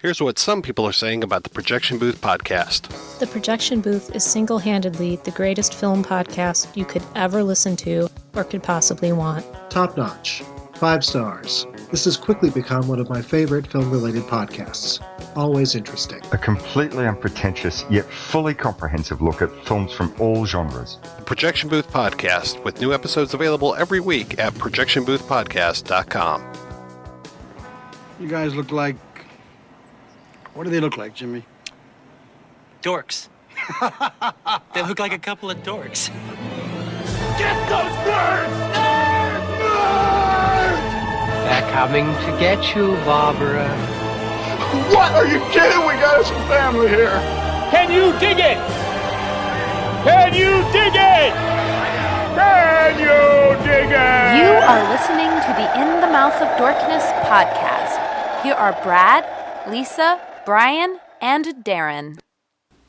Here's what some people are saying about the Projection Booth podcast. The Projection Booth is single-handedly the greatest film podcast you could ever listen to or could possibly want. Top notch. 5 stars. This has quickly become one of my favorite film-related podcasts. Always interesting. A completely unpretentious yet fully comprehensive look at films from all genres. The Projection Booth podcast, with new episodes available every week at projectionboothpodcast.com. You guys look like... What do they look like, Jimmy? Dorks. They look like a couple of dorks. Get those birds! Birds! They're coming to get you, Barbara. What? Are you kidding? We got us some family here. Can you dig it? Can you dig it? Can you dig it? You are listening to the In the Mouth of Dorkness podcast. Here are Brad, Lisa, Brian, and Darren.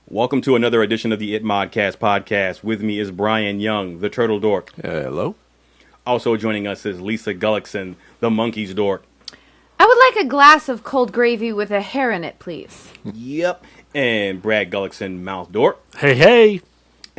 Welcome to another edition of the ITMODcast podcast. With me is Brian Young, the Turtle Dork. Hello. Also joining us is Lisa Gullickson, the Monkees Dork. I would like a glass of cold gravy with a hair in it, please. Yep. And Brad Gullickson, Mouth Dork. Hey, hey.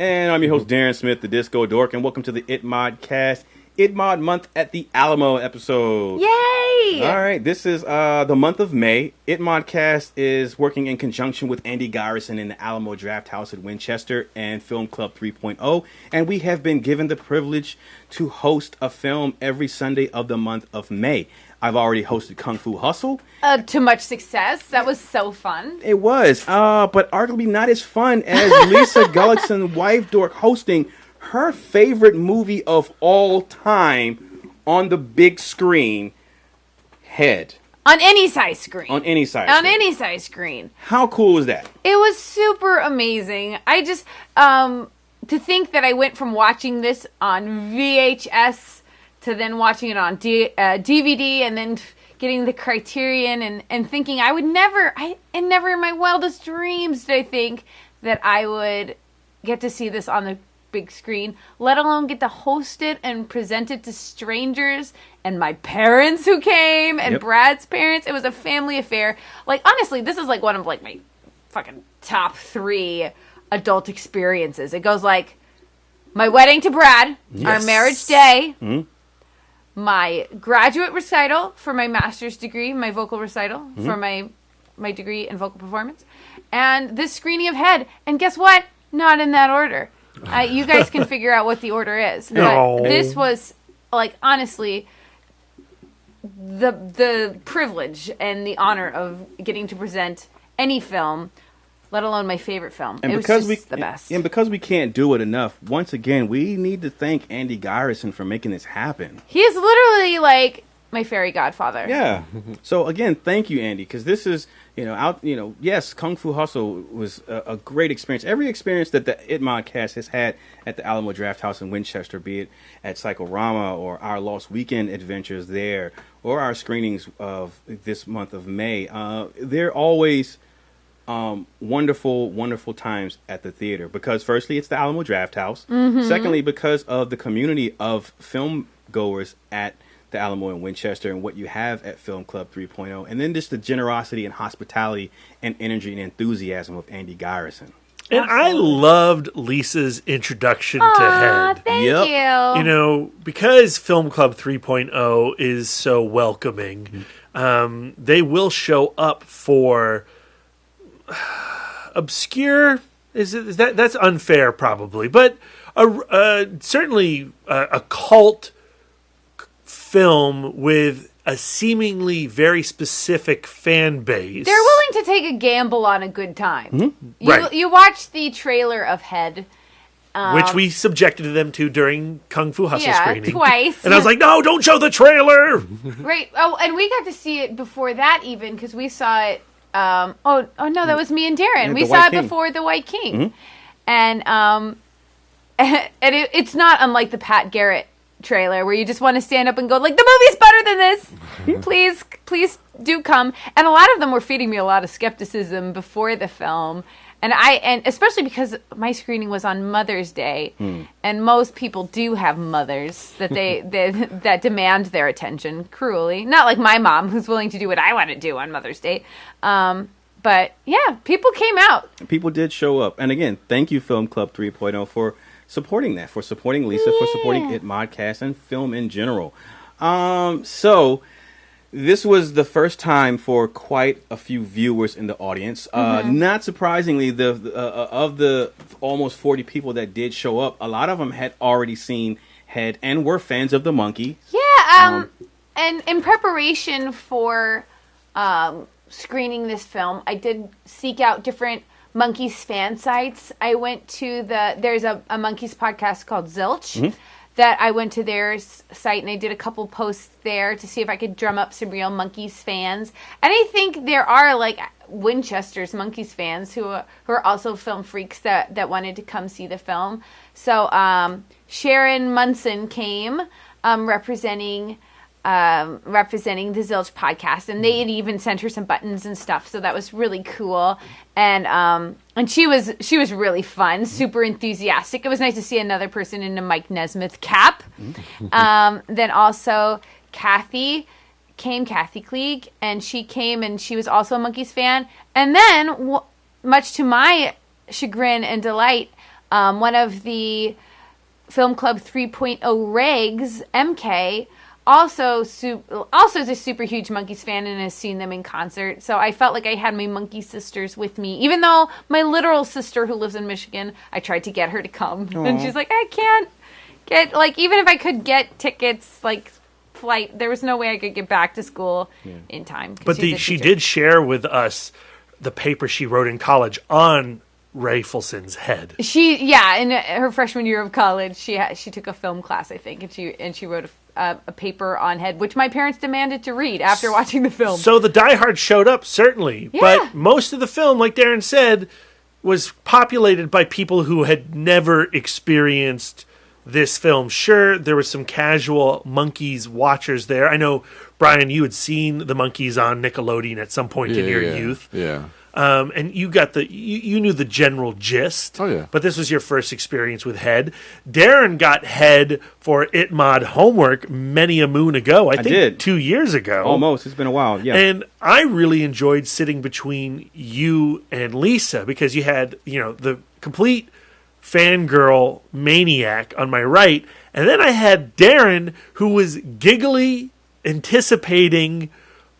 And I'm your host, Darren Smith, the Disco Dork, and welcome to the ITMODcast ITMODmonth at the Alamo episode. Yay! All right, this is the month of May. ITMODcast is working in conjunction with Andy Gyruisin in the Alamo Draft House at Winchester and Film Club 3.0, and we have been given the privilege to host a film every Sunday of the month of May. I've already hosted Kung Fu Hustle. To much success. That was so fun. It was, but arguably not as fun as Lisa Gullickson, Wife Dork, hosting her favorite movie of all time on the big screen, Head. On any size screen. On any size On screen. any size screen. How cool was that? It was super amazing. I just, to think that I went from watching this on VHS to then watching it on DVD and then getting the Criterion and thinking I would never in my wildest dreams did I think that I would get to see this on the big screen, let alone get to host it and present it to strangers and my parents who came and Brad's parents. It was a family affair. Like, honestly, this is like one of like my fucking top 3 adult experiences. It goes like my wedding to Brad, our marriage day, my graduate recital for my master's degree, my vocal recital for my degree in vocal performance, and this screening of Head. And guess what? Not in that order. You guys can figure out what the order is. But this was, like, honestly, the privilege and the honor of getting to present any film, let alone my favorite film. And it was just the best. And because we can't do it enough, once again, we need to thank Andy Gyruisin for making this happen. He is literally, like, my fairy godfather. Yeah. So, again, thank you, Andy, because this is... yes, Kung Fu Hustle was a great experience. Every experience that the ITMODcast has had at the Alamo Draft House in Winchester, be it at Cyclorama or our Lost Weekend adventures there, or our screenings of this month of May, they're always wonderful, wonderful times at the theater. Because, firstly, it's the Alamo Draft House. Mm-hmm. Secondly, because of the community of film goers at the Alamo in Winchester and what you have at Film Club 3.0, and then just the generosity and hospitality and energy and enthusiasm of Andy Gyruisin. And I loved Lisa's introduction to Head. Thank you. Because Film Club 3.0 is so welcoming, they will show up for obscure. That's unfair, probably, but certainly a cult film with a seemingly very specific fan base. They're willing to take a gamble on a good time. Mm-hmm. You watch the trailer of Head. Which we subjected them to during Kung Fu Hustle screening. Twice. And I was like, no, don't show the trailer! Right. Oh, and we got to see it before that even, because we saw it... no, that was me and Darren. We saw it before The White King. Mm-hmm. And it's not unlike the Pat Garrett trailer where you just want to stand up and go like, the movie's better than this. Please do come. And a lot of them were feeding me a lot of skepticism before the film. And especially because my screening was on Mother's Day, and most people do have mothers that that demand their attention cruelly. Not like my mom, who's willing to do what I want to do on Mother's Day. But yeah, people came out. People did show up, and again, thank you, Film Club 3.0, for supporting that, for supporting Lisa, for supporting ITMODcast and film in general. So. This was the first time for quite a few viewers in the audience. Not surprisingly, of the almost 40 people that did show up, a lot of them had already seen Head and were fans of the Monkey. Yeah, and in preparation for screening this film, I did seek out different Monkees fan sites. I went to there's a Monkees podcast called Zilch. That I went to their site and I did a couple posts there to see if I could drum up some real Monkees fans. And I think there are like Winchester's Monkees fans who are also film freaks that wanted to come see the film. So Sharon Munson came representing the Zilch podcast, and they had even sent her some buttons and stuff, so that was really cool. And she was really fun, super enthusiastic. It was nice to see another person in a Mike Nesmith cap. Then also Kathy Klieg, and she came and she was also a Monkees fan. And then, much to my chagrin and delight, one of the Film Club 3.0 regs, MK, also is a super huge Monkees fan and has seen them in concert. So I felt like I had my Monkey sisters with me. Even though my literal sister who lives in Michigan, I tried to get her to come. Aww. And she's like, I can't get, like, even if I could get tickets, like, flight, there was no way I could get back to school in time. But she did share with us the paper she wrote in college on Rafelson's Head. In her freshman year of college, she took a film class, I think, and she wrote a paper on Head, which my parents demanded to read after watching the film. So the diehards showed up, certainly, but most of the film, like Darren said, was populated by people who had never experienced this film. Sure, there were some casual Monkees watchers there. I know, Brian, you had seen the Monkees on Nickelodeon at some point in your youth. Yeah. And you got you knew the general gist. Oh, yeah. But this was your first experience with Head. Darren got Head for ITMOD homework many a moon ago. I think did. 2 years ago. Almost. It's been a while, yeah. And I really enjoyed sitting between you and Lisa because you had, the complete fangirl maniac on my right. And then I had Darren, who was giggly, anticipating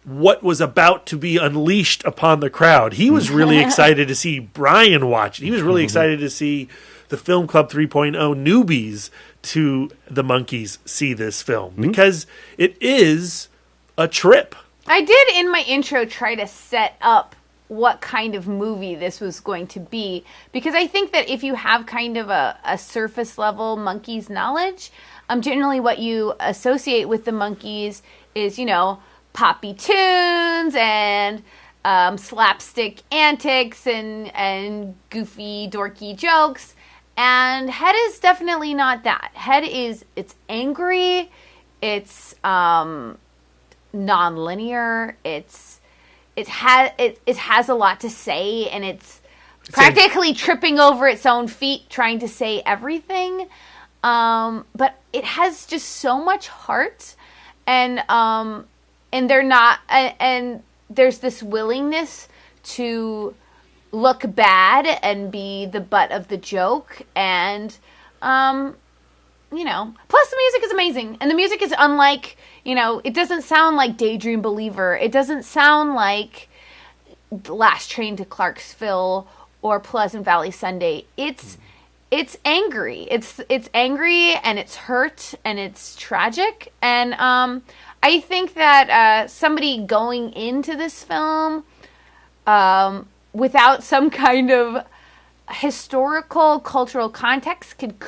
what was about to be unleashed upon the crowd. He was really excited to see Brian watch it. He was really excited to see the Film Club 3.0 newbies to the Monkees see this film because it is a trip. I did in my intro try to set up what kind of movie this was going to be because I think that if you have kind of a surface level Monkees knowledge, generally what you associate with the Monkees is, poppy tunes and slapstick antics and goofy, dorky jokes. And Head is definitely not that. Head it's angry, it's non-linear, it has a lot to say, and it's practically tripping over its own feet trying to say everything. But it has just so much heart, and they're not, and there's this willingness to look bad and be the butt of the joke, and plus the music is amazing, and the music is unlike, it doesn't sound like Daydream Believer, it doesn't sound like Last Train to Clarksville or Pleasant Valley Sunday. It's angry. It's angry and it's hurt and it's tragic, and I think that somebody going into this film without some kind of historical, cultural context could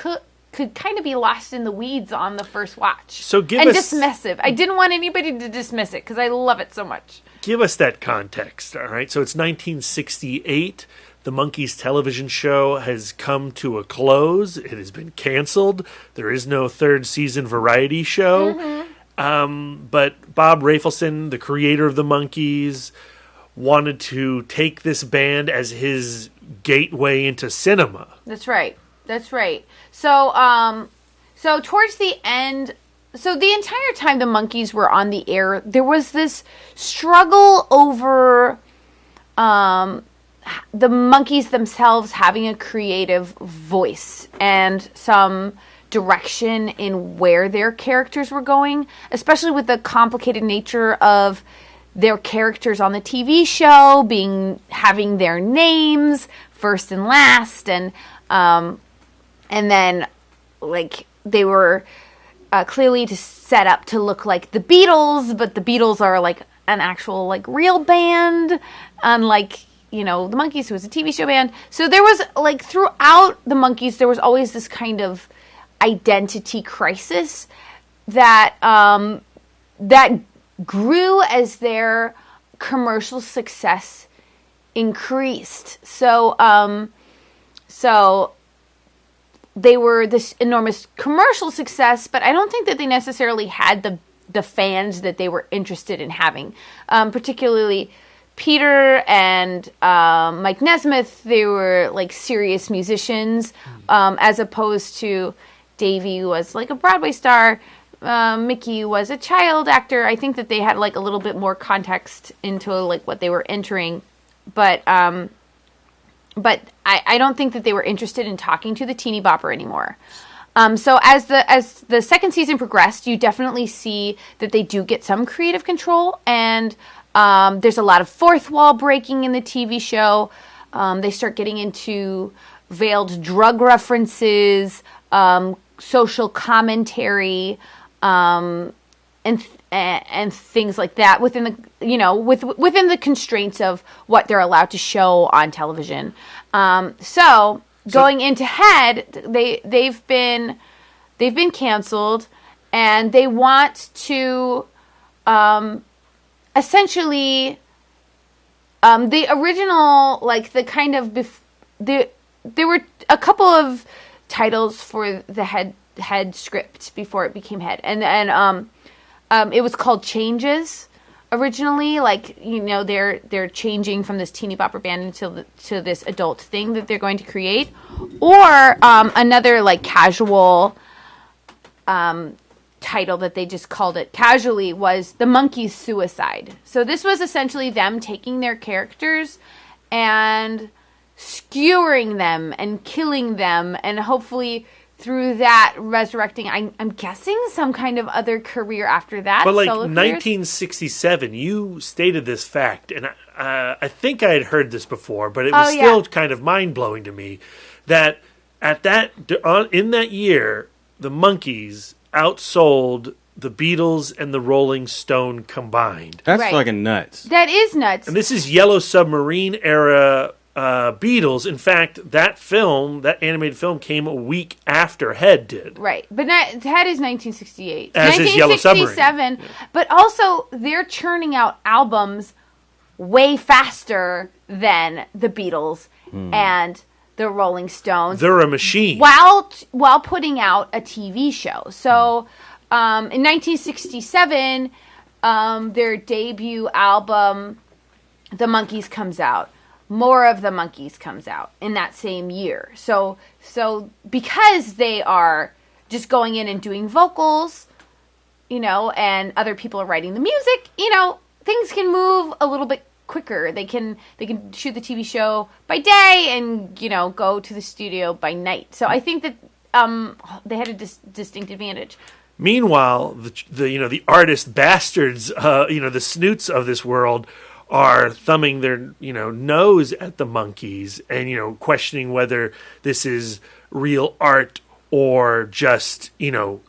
kind of be lost in the weeds on the first watch. So dismissive. I didn't want anybody to dismiss it because I love it so much. Give us that context, all right? So it's 1968. the Monkees television show has come to a close. It has been canceled. There is no third season variety show. But Bob Rafelson, the creator of the Monkees, wanted to take this band as his gateway into cinema. That's right. So, so towards the end, so the entire time the Monkees were on the air, there was this struggle over the Monkees themselves having a creative voice and some direction in where their characters were going, especially with the complicated nature of their characters on the TV show having their names first and last, and then like they were clearly set up to look like the Beatles, but the Beatles are like an actual like real band, unlike the Monkees, who was a TV show band. So there was like throughout the Monkees, there was always this kind of identity crisis that that grew as their commercial success increased. So they were this enormous commercial success, but I don't think that they necessarily had the fans that they were interested in having. Particularly Peter and Mike Nesmith, they were like serious musicians, as opposed to Davey was like a Broadway star. Mickey was a child actor. I think that they had like a little bit more context into like what they were entering, but I don't think that they were interested in talking to the teeny bopper anymore. So as the second season progressed, you definitely see that they do get some creative control, and there's a lot of fourth wall breaking in the TV show. They start getting into veiled drug references, social commentary, and things like that within the within the constraints of what they're allowed to show on television. So going into Head, they've been canceled, and they want to essentially the original, like the kind of there were a couple of titles for the Head script before it became Head, and it was called Changes originally. Like they're changing from this teeny bopper band to this adult thing that they're going to create, or another like casual title that they just called it casually was The Monkees Suicide. So this was essentially them taking their characters and skewering them and killing them, and hopefully through that resurrecting, I'm guessing, some kind of other career after that. But like 1967, you stated this fact, and I think I had heard this before, but it was still kind of mind-blowing to me, that in that year, the Monkees outsold the Beatles and the Rolling Stone combined. That's fucking nuts. That is nuts. And this is Yellow Submarine era Beatles. In fact, that animated film, came a week after Head did. Right, but Head is 1968. As is Yellow Submarine. But also, they're churning out albums way faster than the Beatles and the Rolling Stones. They're a machine. While putting out a TV show. So, in 1967, their debut album, The Monkees, comes out. More of the Monkees comes out in that same year. So because they are just going in and doing vocals, and other people are writing the music, things can move a little bit quicker. They can shoot the TV show by day and go to the studio by night. So I think that they had a distinct advantage. Meanwhile, the artist bastards, the snoots of this world, are thumbing their nose at the Monkees and questioning whether this is real art or just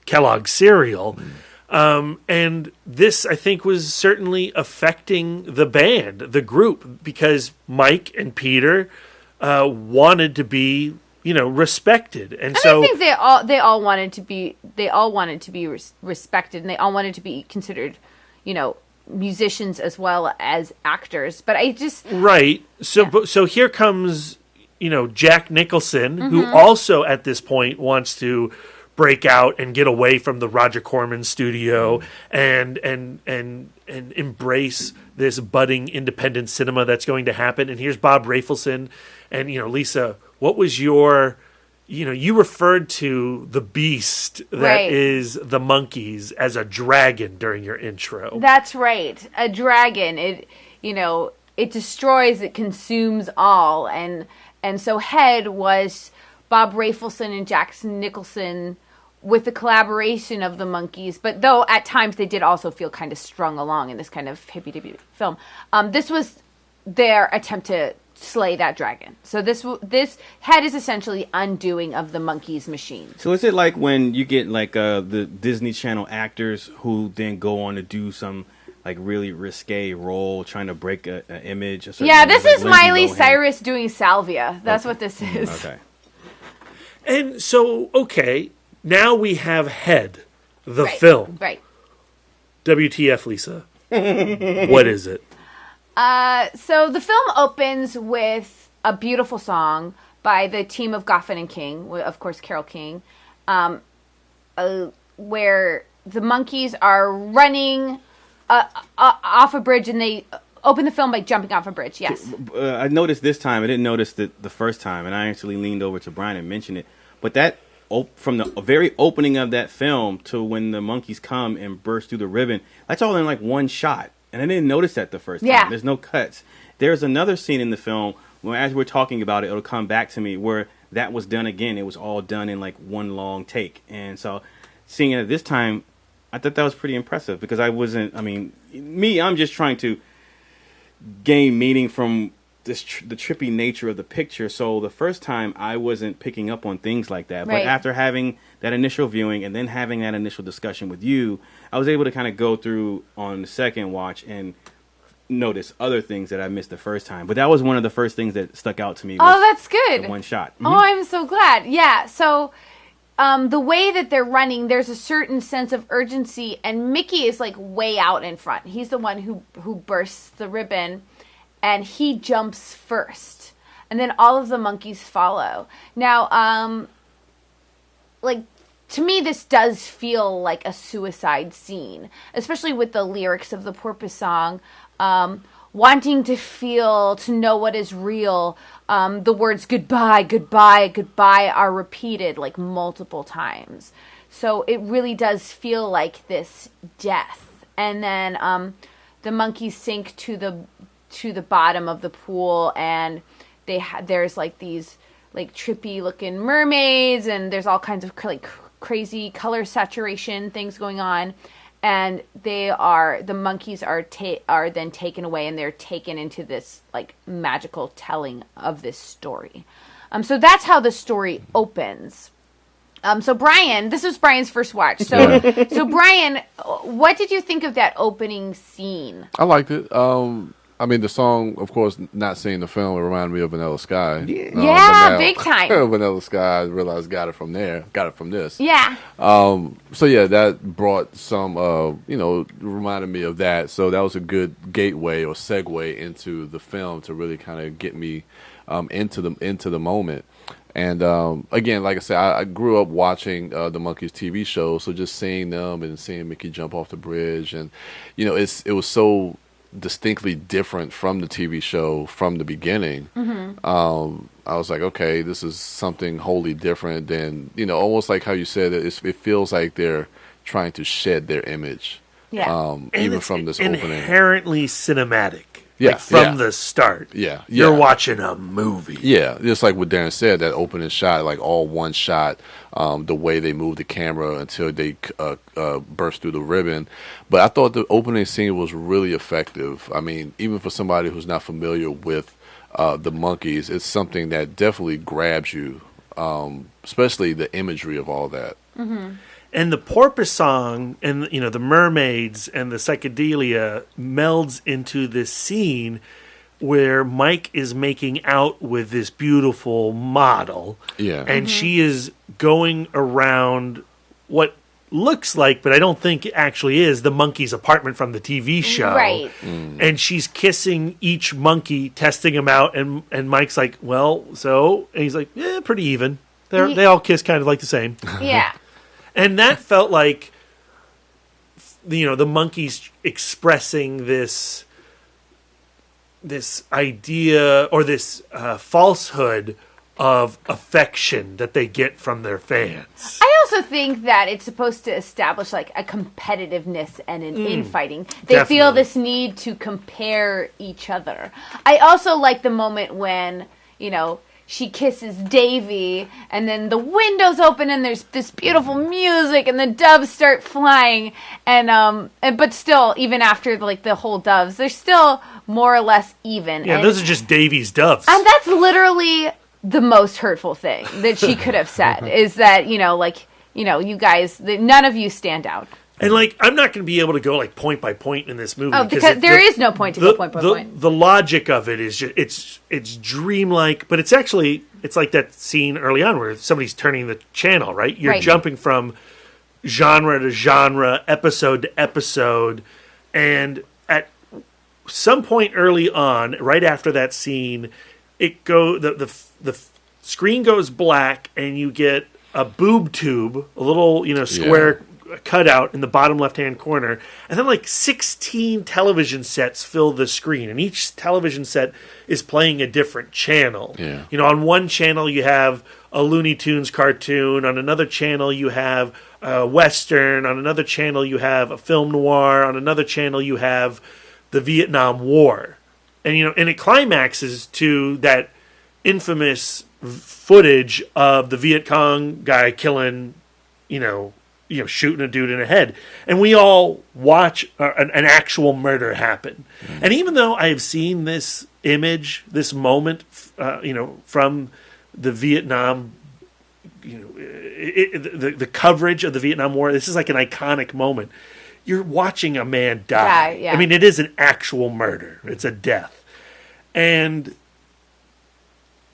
Kellogg's cereal. And this, I think, was certainly affecting the band, the group, because Mike and Peter wanted to be respected, and so I think they all wanted to be respected, and they all wanted to be considered musicians as well as actors. But I just so here comes Jack Nicholson, who also at this point wants to break out and get away from the Roger Corman studio and embrace this budding independent cinema that's going to happen. And here's Bob Rafelson. And, Lisa, what was your, you referred to the beast that is the Monkees as a dragon during your intro. That's right. A dragon. It destroys, it consumes all. And so Head was Bob Rafelson and Jack Nicholson with the collaboration of the Monkees, but though at times they did also feel kind of strung along in this kind of hippy-dippy film. This was their attempt to slay that dragon. So this Head is essentially undoing of the Monkees machine. So is it like when you get like the Disney Channel actors who then go on to do some like really risque role trying to break an image? This is Miley Cyrus doing Salvia. That's what this is. Okay. And so, now we have Head, the film. Right. WTF, Lisa? What is it? So the film opens with a beautiful song by the team of Goffin and King, of course, Carole King, where the Monkees are running off a bridge, and they open the film by jumping off a bridge. Yes. I noticed this time. I didn't notice it the first time, and I actually leaned over to Brian and mentioned it. But that from the very opening of that film to when the Monkees come and burst through the ribbon, that's all in like one shot. And I didn't notice that the first time. Yeah. There's no cuts. There's another scene in the film where, as we're talking about it, it'll come back to me, where that was done again. It was all done in like one long take. And so seeing it this time, I thought that was pretty impressive, because I'm just trying to gain meaning from the trippy nature of the picture. So the first time I wasn't picking up on things like that. Right. But after having that initial viewing and then having that initial discussion with you, I was able to kind of go through on the second watch and notice other things that I missed the first time. But that was one of the first things that stuck out to me. Oh, that's good. The one shot. Oh, I'm so glad. Yeah. So the way that they're running, there's a certain sense of urgency, and Mickey is like way out in front. He's the one who bursts the ribbon, and he jumps first, and then all of the Monkees follow. Now, to me, this does feel like a suicide scene, especially with the lyrics of the Porpoise song. Wanting to know what is real. The words goodbye, goodbye, goodbye are repeated like multiple times. So it really does feel like this death. And then the Monkees sink to the bottom of the pool, and there's like these like trippy looking mermaids, and there's all kinds of like crazy color saturation things going on. And the Monkees are then taken away, and they're taken into this like magical telling of this story. So that's how the story opens. So Brian, this was Brian's first watch. So Brian, what did you think of that opening scene? I liked it. The song, of course, not seeing the film, it reminded me of Vanilla Sky. Big time. Vanilla Sky, I realized got it from this. Yeah. That brought some, reminded me of that. So that was a good gateway or segue into the film to really kind of get me into the moment. And again, like I said, I grew up watching the Monkees TV show, so just seeing them and seeing Mickey jump off the bridge, and it was so distinctly different from the TV show from the beginning. I was like, okay, this is something wholly different than, almost like how you said it feels like they're trying to shed their image. Yeah. Even from this opening. Inherently cinematic. Yeah. From the start. Yeah. You're watching a movie. Yeah. Just like what Darren said, that opening shot, like all one shot, the way they move the camera until they burst through the ribbon. But I thought the opening scene was really effective. I mean, even for somebody who's not familiar with the Monkees, it's something that definitely grabs you, especially the imagery of all that. Mm-hmm. And the Porpoise song and, the mermaids and the psychedelia melds into this scene where Mike is making out with this beautiful model. Yeah. And she is going around what looks like, but I don't think it actually is, the monkey's apartment from the TV show. Right. And she's kissing each monkey, testing him out, and Mike's like, well, so? And he's like, yeah, pretty even. They all kiss kind of like the same. Yeah. And that felt like, the monkeys expressing this idea or this falsehood of affection that they get from their fans. I also think that it's supposed to establish like a competitiveness and an infighting. They feel this need to compare each other. I also like the moment when, she kisses Davy and then the windows open and there's this beautiful music and the doves start flying but still, even after like the whole doves, they're still more or less even. Yeah, those are just Davy's doves. And that's literally the most hurtful thing that she could have said is that, you guys, none of you stand out. And, I'm not going to be able to go, point by point in this movie. Oh, because there is no point to go point by point. The logic of it is just, it's dreamlike, but it's like that scene early on where somebody's turning the channel, right? You're jumping from genre to genre, episode to episode, and at some point early on, right after that scene, the screen goes black, and you get a boob tube, a little square cutout in the bottom left-hand corner, and then 16 television sets fill the screen, and each television set is playing a different channel. Yeah. On one channel you have a Looney Tunes cartoon, on another channel you have a Western, on another channel you have a film noir, on another channel you have the Vietnam War. And and it climaxes to that infamous footage of the Viet Cong guy killing, shooting a dude in the head. And we all watch an actual murder happen. And even though I have seen this image, this moment, from the Vietnam, the coverage of the Vietnam War, this is like an iconic moment. You're watching a man die. Yeah. I mean, it is an actual murder. It's a death. And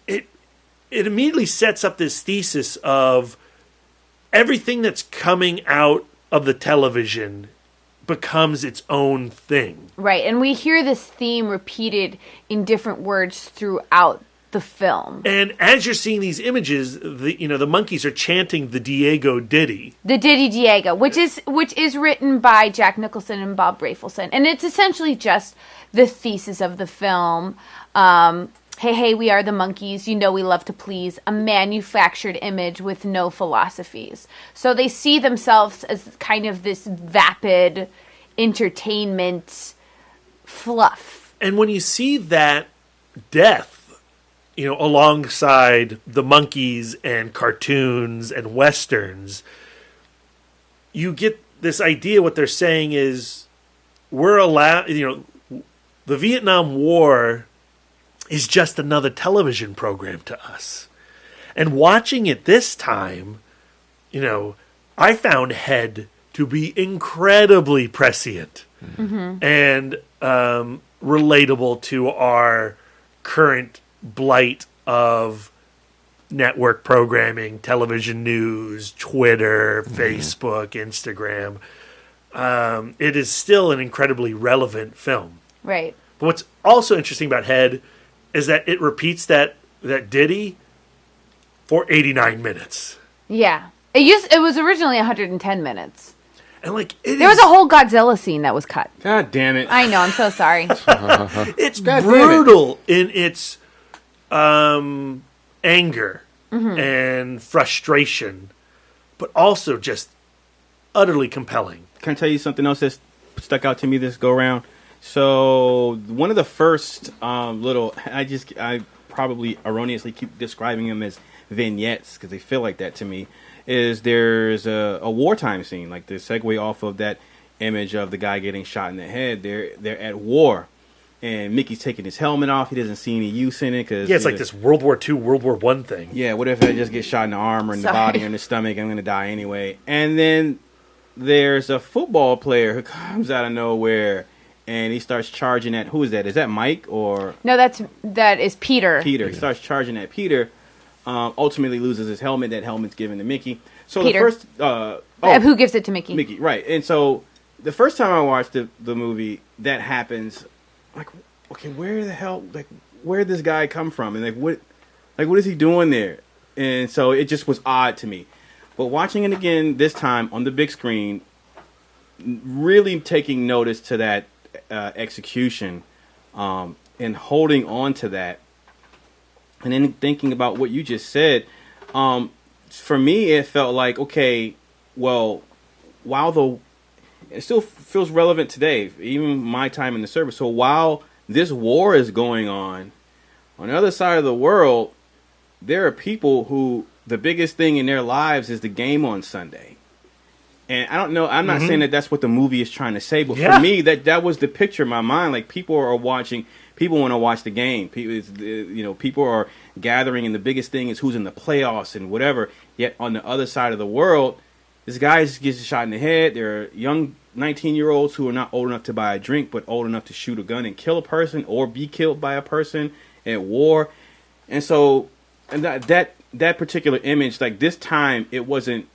it immediately sets up this thesis of everything that's coming out of the television becomes its own thing. Right, and we hear this theme repeated in different words throughout the film. And as you're seeing these images, the Monkees are chanting the Diego ditty. The ditty Diego, which is written by Jack Nicholson and Bob Rafelson. And it's essentially just the thesis of the film. Hey, hey, we are the Monkees. We love to please. A manufactured image with no philosophies. So they see themselves as kind of this vapid entertainment fluff. And when you see that death, alongside the Monkees and cartoons and Westerns, you get this idea what they're saying is we're allowed, the Vietnam War is just another television program to us. And watching it this time, I found Head to be incredibly prescient and relatable to our current blight of network programming, television news, Twitter, Facebook, Instagram. It is still an incredibly relevant film. Right. But what's also interesting about Head is that it repeats that ditty for 89 minutes. Yeah. It was originally 110 minutes. And there was a whole Godzilla scene that was cut. God damn it. I know, I'm so sorry. It's brutal in its anger and frustration, but also just utterly compelling. Can I tell you something else that stuck out to me this go round? So one of the first I probably erroneously keep describing them as vignettes because they feel like that to me, is there's a wartime scene, like the segue off of that image of the guy getting shot in the head. They're at war, and Mickey's taking his helmet off. He doesn't see any use in it because it's like this World War II, World War I thing. Yeah, what if I just get shot in the arm or in the body or in the stomach? I'm going to die anyway. And then there's a football player who comes out of nowhere. And he starts charging at, who is that? Is that Mike or? No, that is Peter. Peter. He starts charging at Peter. Ultimately loses his helmet. That helmet's given to Mickey. So Peter. the Who gives it to Mickey? Mickey, right. And so the first time I watched the movie, that happens. Like, okay, where the hell, like, where did this guy come from? And what is he doing there? And so it just was odd to me. But watching it again this time on the big screen, really taking notice to that execution, and holding on to that, and then thinking about what you just said, for me it felt like, okay, well, while it still feels relevant today, even my time in the service. So while this war is going on the other side of the world, there are people who the biggest thing in their lives is the game on Sunday. And I don't know, I'm not saying that that's what the movie is trying to say, but for me, that was the picture in my mind. Like, people want to watch the game. People are gathering, and the biggest thing is who's in the playoffs and whatever. Yet on the other side of the world, this guy gets shot in the head. There are young 19-year-olds who are not old enough to buy a drink, but old enough to shoot a gun and kill a person or be killed by a person at war. And so, and that particular image, like, this time, it wasn't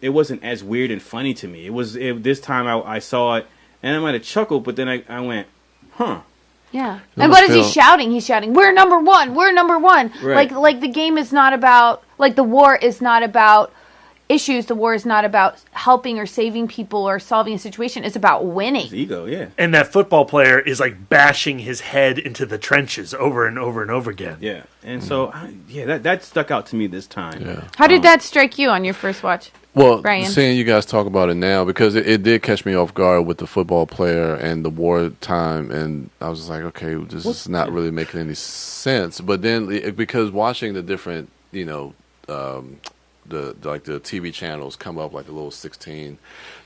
as weird and funny to me. This time I saw it, and I might have chuckled, but then I went, huh. Yeah. And what is he shouting? He's shouting, "We're number one! We're number one!" Right. Like the game is not about, like, the war is not about issues. The war is not about helping or saving people or solving a situation. It's about winning. It's ego, yeah. And that football player is like bashing his head into the trenches over and over and over again. Yeah. And so, that stuck out to me this time. Yeah. How did that strike you on your first watch? Well, Brian? seeing you guys talk about it now, because it did catch me off guard with the football player and the wartime, and I was just like, okay, this is not really making any sense. But then, because watching the different, the TV channels come up, like the little 16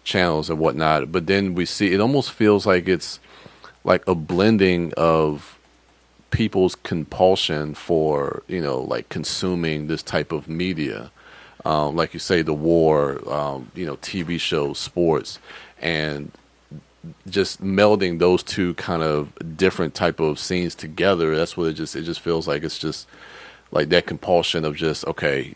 channels and whatnot, but then we see, it almost feels like it's like a blending of people's compulsion for, like, consuming this type of media. Like you say, the war, TV shows, sports, and just melding those two kind of different type of scenes together. That's what it just feels like. It's just like that compulsion of just, okay,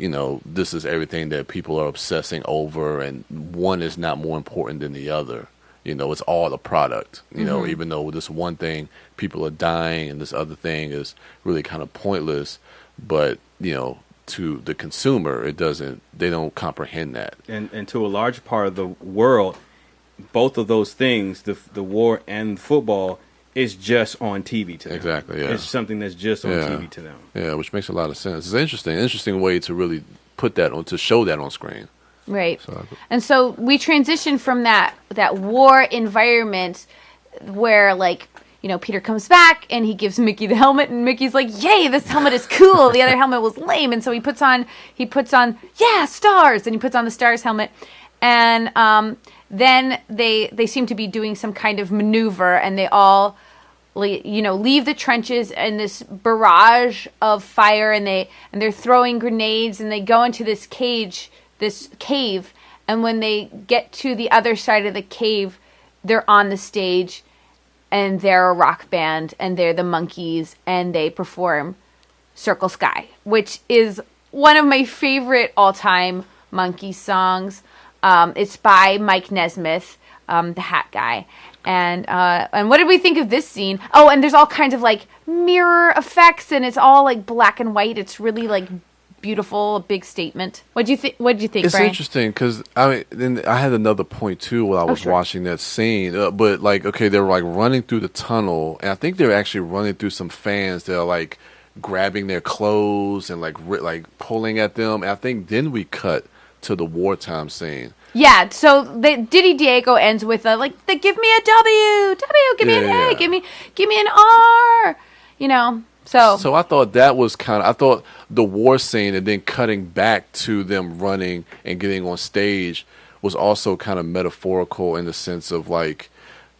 this is everything that people are obsessing over, and one is not more important than the other. It's all a product, even though this one thing, people are dying, and this other thing is really kind of pointless, but, to the consumer, they don't comprehend that. And to a large part of the world, both of those things, the war and football, is just on TV to them. Exactly, yeah. It's something that's just on TV to them. Yeah, which makes a lot of sense. It's interesting way to really put that on, to show that on screen. Right. And so we transition from that war environment where, like, Peter comes back and he gives Mickey the helmet, and Mickey's like, "Yay, this helmet is cool. The other helmet was lame." And so he puts on, stars, and he puts on the stars helmet. And then they seem to be doing some kind of maneuver, and they all, leave the trenches in this barrage of fire, and they're throwing grenades, and they go into this cave. And when they get to the other side of the cave, they're on the stage. And they're a rock band, and they're the Monkees, and they perform Circle Sky, which is one of my favorite all-time Monkees songs. It's by Mike Nesmith, the hat guy. And what did we think of this scene? Oh, and there's all kinds of, like, mirror effects, and it's all, like, black and white. It's really, like, beautiful, a big statement. What'd you think, it's Brian? Interesting, because then I had another point too while I was watching that scene. But, like, okay, they were, like, running through the tunnel, and I think they were actually running through some fans that are, like, grabbing their clothes and, like, pulling at them. And I think then we cut to the wartime scene. Yeah, so Diddy Diego ends with give me a W, give me an A, give me an R, So I thought that was I thought the war scene and then cutting back to them running and getting on stage was also kind of metaphorical in the sense of, like,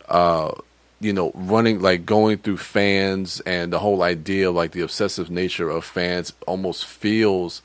running, like, going through fans, and the whole idea of, like, the obsessive nature of fans almost feels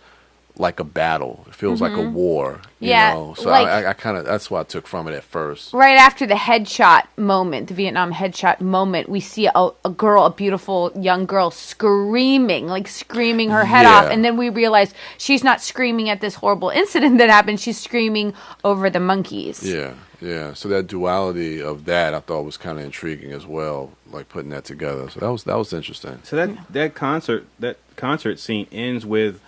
like a battle. It feels like a war. You Yeah, know? So like- I kind of that's what I took from it at first. Right after the headshot moment, the Vietnam headshot moment, we see a girl, a beautiful young girl, screaming her head Yeah. off. And then we realize she's not screaming at this horrible incident that happened. She's screaming over the Monkees. Yeah, yeah. So that duality of that I thought was kind of intriguing as well, like putting that together. So that was interesting. So that concert scene ends with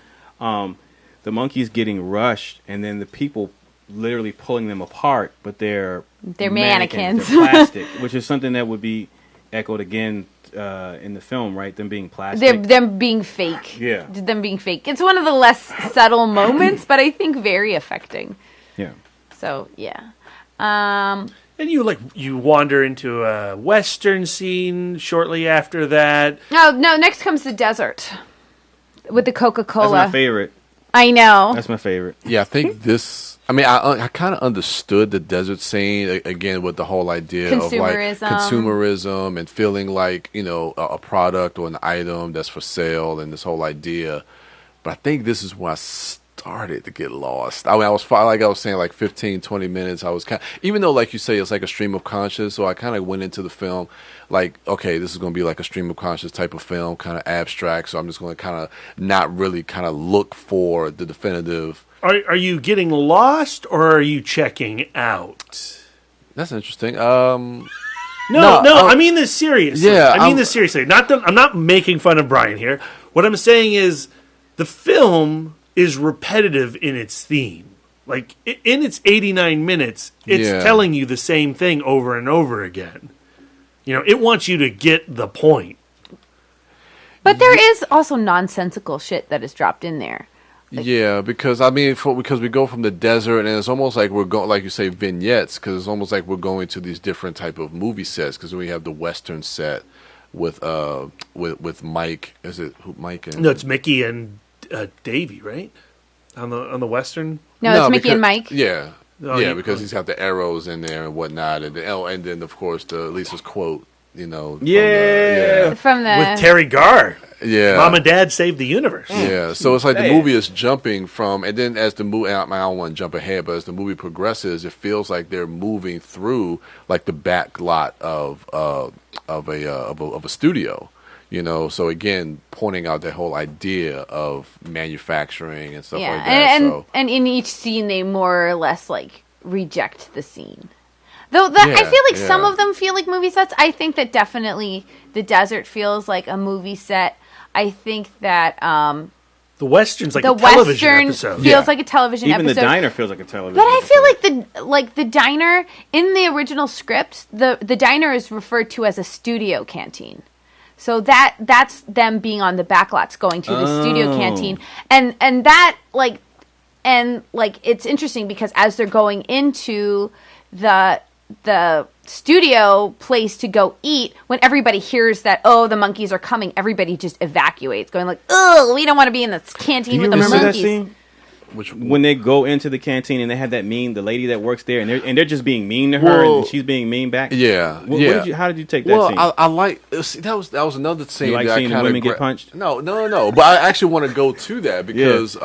the Monkees getting rushed, and then the people literally pulling them apart, but they're mannequins. they're plastic, which is something that would be echoed again in the film, right? Them being plastic. Them being fake. Yeah. Them being fake. It's one of the less subtle moments, but I think very affecting. Yeah. So, yeah. And you wander into a Western scene shortly after that. No, next comes the desert with the Coca-Cola. That's my favorite. I know. That's my favorite. Yeah, I think this. I mean, I kind of understood the desert scene again with the whole idea of like consumerism and feeling like a product or an item that's for sale and this whole idea. But I think this is when I started to get lost. I mean, I was saying like 15, 20 minutes. I was even though like you say it's like a stream of conscious. So I kind of went into the film like, okay, this is going to be like a stream of conscious type of film, kind of abstract. So I'm just going to kind of not really kind of look for the definitive. Are you getting lost or are you checking out? That's interesting. No, I mean this seriously. Yeah, I mean this seriously. I'm not making fun of Brian here. What I'm saying is the film is repetitive in its theme. Like in its 89 minutes, it's telling you the same thing over and over again. It wants you to get the point. But there is also nonsensical shit that is dropped in there. Yeah, because because we go from the desert and it's almost like we're going, like you say, vignettes. Because it's almost like we're going to these different type of movie sets. Because we have the Western set with Mike. Is it Mike? And No, it's Mickey and Davey, right? On the Western. No, it's Mickey and Mike. Yeah. Because he's got the arrows in there and whatnot, and then of course Lisa's quote, from the with Terry Garr. Yeah, Mom and Dad saved the universe. Yeah, so it's like the movie is jumping from, and then as the movie, I don't want to jump ahead, but as the movie progresses, it feels like they're moving through like the back lot of a studio. So again, pointing out that whole idea of manufacturing and stuff like that. And in each scene, they more or less like reject the scene. Though I feel like some of them feel like movie sets. I think that definitely the desert feels like a movie set. I think that the Western's like a television episode. Feels like a television episode. Even the diner feels like a television. But I feel like the diner in the original script, the diner is referred to as a studio canteen. So that's them being on the backlots going to the studio canteen. And that it's interesting because as they're going into the studio place to go eat, when everybody hears that, the Monkees are coming, everybody just evacuates, going like, "Oh, we don't want to be in this canteen with the Monkees." When they go into the canteen and they have that mean, the lady that works there, and they're just being mean to her, and she's being mean back. Yeah, how did you take that scene? I like that was another scene. You like that seeing the women get punched? No. But I actually want to go to that because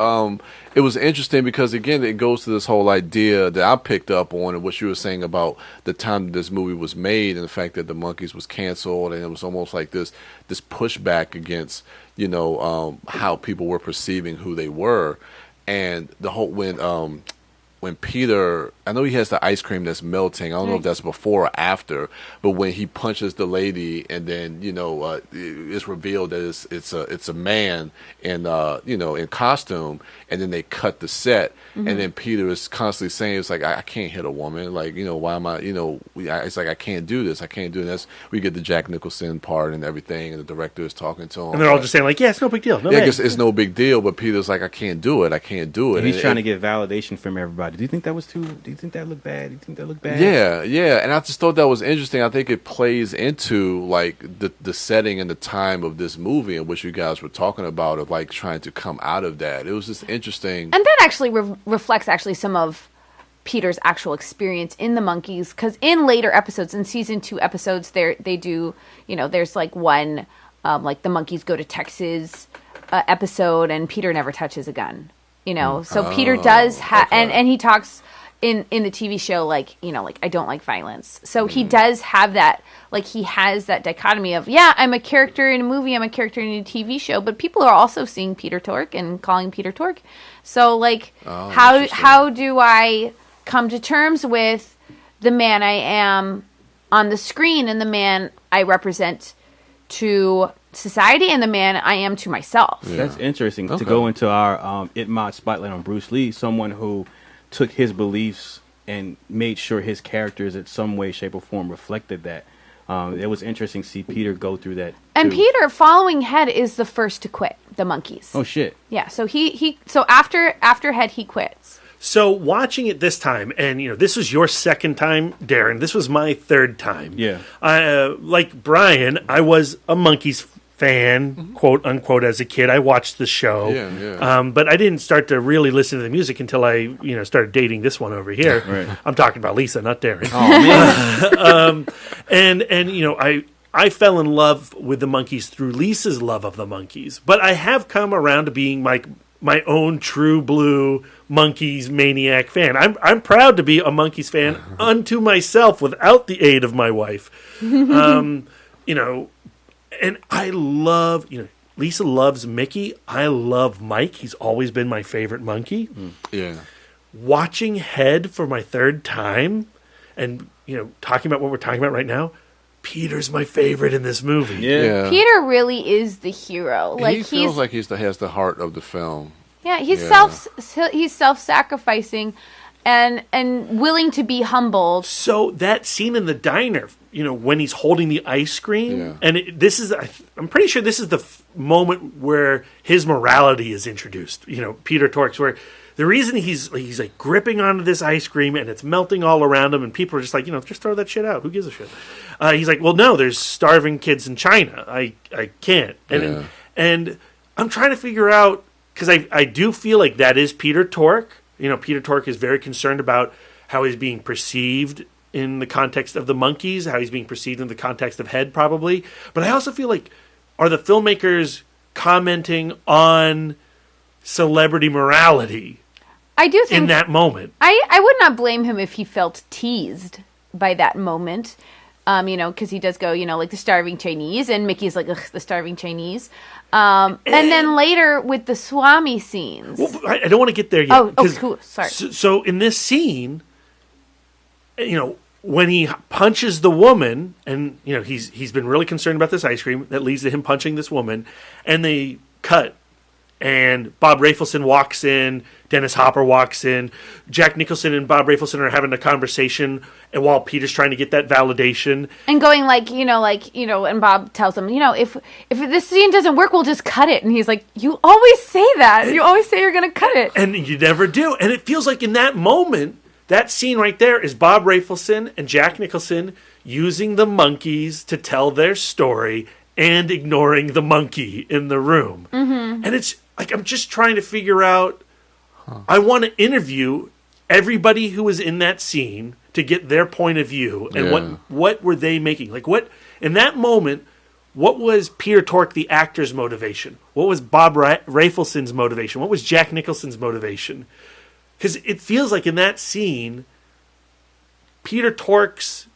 it was interesting because again it goes to this whole idea that I picked up on and what you were saying about the time that this movie was made and the fact that the Monkees was canceled, and it was almost like this pushback against how people were perceiving who they were. And the whole when Peter, I know he has the ice cream that's melting. I don't know if that's before or after, but when he punches the lady, and then it's revealed that it's a man in in costume, and then they cut the set, and then Peter is constantly saying, "It's like I can't hit a woman. Like why am I? It's like I can't do this. I can't do this." We get the Jack Nicholson part and everything, and the director is talking to him, and they're all just saying like, "Yeah, it's no big deal." It's no big deal, but Peter's like, "I can't do it. I can't do it." And he's trying to get validation from everybody. Do you think that looked bad? Do you think that looked bad? Yeah. And I just thought that was interesting. I think it plays into like the setting and the time of this movie in which you guys were talking about of like trying to come out of that. It was just interesting. And that actually reflects some of Peter's actual experience in the Monkees, because in later episodes, in season 2 episodes, they do, there's like one, like the Monkees go to Texas episode, and Peter never touches a gun. You know, so Peter does have, okay. and he talks in the TV show, like, you know, like, I don't like violence. So he does have that, like, he has that dichotomy of, yeah, I'm a character in a movie, I'm a character in a TV show, but people are also seeing Peter Tork and calling Peter Tork. So, like, how do I come to terms with the man I am on the screen and the man I represent to society and the man I am to myself? Yeah. That's interesting to go into our ITMOD spotlight on Bruce Lee, someone who took his beliefs and made sure his characters in some way, shape, or form reflected that. It was interesting to see Peter go through that. And too. Peter, following Head, is the first to quit the Monkees. Oh shit! Yeah, so so after Head, he quits. So watching it this time, and you know, this was your second time, Darren. This was my third time. Yeah. Like Brian, I was a Monkees fan, quote unquote, as a kid. I watched the show. But I didn't start to really listen to the music until I, you know, started dating this one over here. Right. I'm talking about Lisa, not Darren. Oh man. And you know, I fell in love with the Monkees through Lisa's love of the Monkees. But I have come around to being my own true blue Monkees maniac fan. I'm proud to be a Monkees fan unto myself without the aid of my wife. You know, and I love, you know, Lisa loves Mickey. I love Mike. He's always been my favorite monkey. Yeah. Watching Head for my third time and, you know, talking about what we're talking about right now, Peter's my favorite in this movie. Yeah. Peter really is the hero. Like he feels like he has the heart of the film. Yeah, he's self-sacrificing and willing to be humbled. So that scene in the diner, you know, when he's holding the ice cream, and I'm pretty sure this is the moment where his morality is introduced. You know, Peter Tork's, where the reason he's like gripping onto this ice cream and it's melting all around him, and people are just like, you know, just throw that shit out. Who gives a shit? He's like, well, no, there's starving kids in China. I can't. And I'm trying to figure out, because I do feel like that is Peter Tork. You know, Peter Tork is very concerned about how he's being perceived in the context of the Monkees, how he's being perceived in the context of Head, probably. But I also feel like, are the filmmakers commenting on celebrity morality? I do think in that moment. I would not blame him if he felt teased by that moment. You know, because he does go, you know, like the starving Chinese, and Mickey's like, ugh, the starving Chinese. And then later with the Swami scenes. Well, I don't want to get there yet. Oh, cool. Sorry. So in this scene, you know, when he punches the woman, and you know he's been really concerned about this ice cream that leads to him punching this woman, and they cut, and Bob Rafelson walks in, Dennis Hopper walks in, Jack Nicholson and Bob Rafelson are having a conversation, and while Peter's trying to get that validation, and going like, you know, and Bob tells him, you know, if this scene doesn't work, we'll just cut it, and he's like, you always say that, you always say you're gonna cut it, and you never do, and it feels like in that moment, that scene right there is Bob Rafelson and Jack Nicholson using the Monkees to tell their story and ignoring the monkey in the room. Mm-hmm. And it's like, I'm just trying to figure out, I want to interview everybody who was in that scene to get their point of view. And what were they making? Like, what, in that moment, what was Peter Tork, the actor's motivation? What was Bob Rafelson's motivation? What was Jack Nicholson's motivation? Because it feels like in that scene, Peter Tork's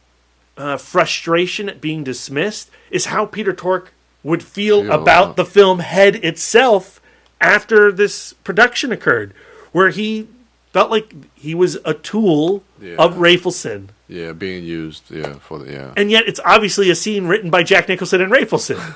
frustration at being dismissed is how Peter Tork would feel about the film Head itself after this production occurred, where he felt like he was a tool of Rafelson. Yeah, being used, And yet it's obviously a scene written by Jack Nicholson and Rafelson.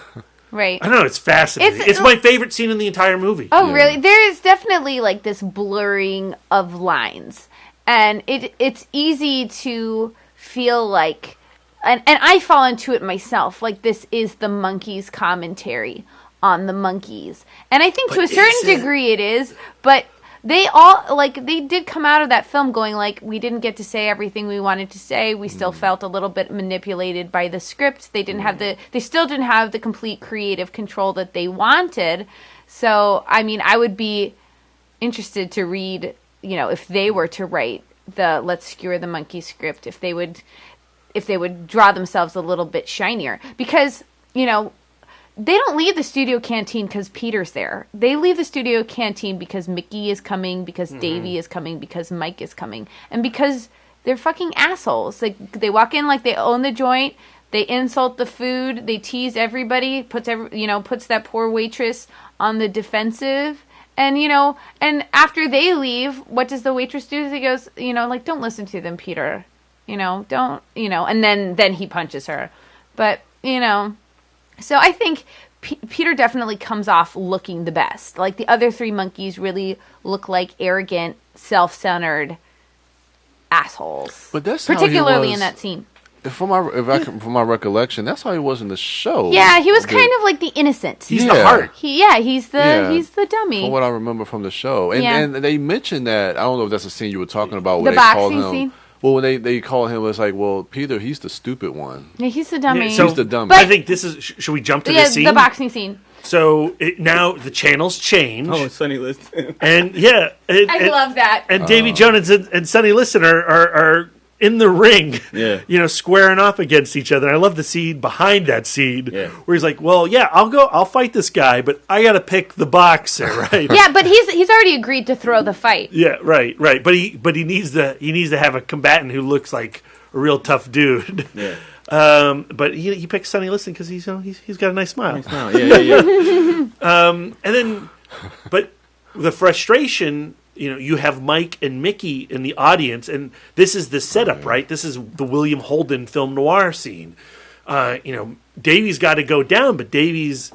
Right. I don't know, it's fascinating. It's my favorite scene in the entire movie. Oh, really? There is definitely like this blurring of lines. And it's easy to feel like, and I fall into it myself, like this is the Monkees commentary on the Monkees. And I think to a certain degree it is, but they all, like, they did come out of that film going like, we didn't get to say everything we wanted to say. We still felt a little bit manipulated by the script. They still didn't have the complete creative control that they wanted. So, I mean, I would be interested to read, you know, if they were to write the Let's Skewer the Monkey script, if they would draw themselves a little bit shinier. Because, you know, they don't leave the studio canteen because Peter's there. They leave the studio canteen because Mickey is coming, because Davy is coming, because Mike is coming, and because they're fucking assholes. Like, they walk in like they own the joint. They insult the food. They tease everybody. Puts that poor waitress on the defensive. And, and after they leave, what does the waitress do? He goes, don't listen to them, Peter. Don't, and then he punches her. But, so I think Peter definitely comes off looking the best. Like, the other three monkeys really look like arrogant, self-centered assholes. But that's particularly in that scene. From my recollection, that's how he was in the show. Yeah, he was kind of like the innocent. He's the heart. He's the dummy. From what I remember from the show, and they mentioned that, I don't know if that's the scene you were talking about. The where boxing scene. Well, when they call him, it's like, well, Peter, he's the stupid one. Yeah, he's the dummy. So he's the dummy. I think this is. Should we jump to this scene? The boxing scene. So now the channels change. Oh, Sonny Liston. And I love that. And Davy Jones and Sonny Liston are in the ring, squaring off against each other. I love the scene behind that scene where he's like, "Well, yeah, I'll fight this guy, but I got to pick the boxer, right?" Yeah, but he's already agreed to throw the fight. Yeah, right. But he needs to have a combatant who looks like a real tough dude. Yeah. But he picks Sonny Liston because he's got a nice smile. Yeah. And then, but the frustration. You have Mike and Mickey in the audience, and this is the setup, right? This is the William Holden film noir scene. Davy's got to go down, but Davy's,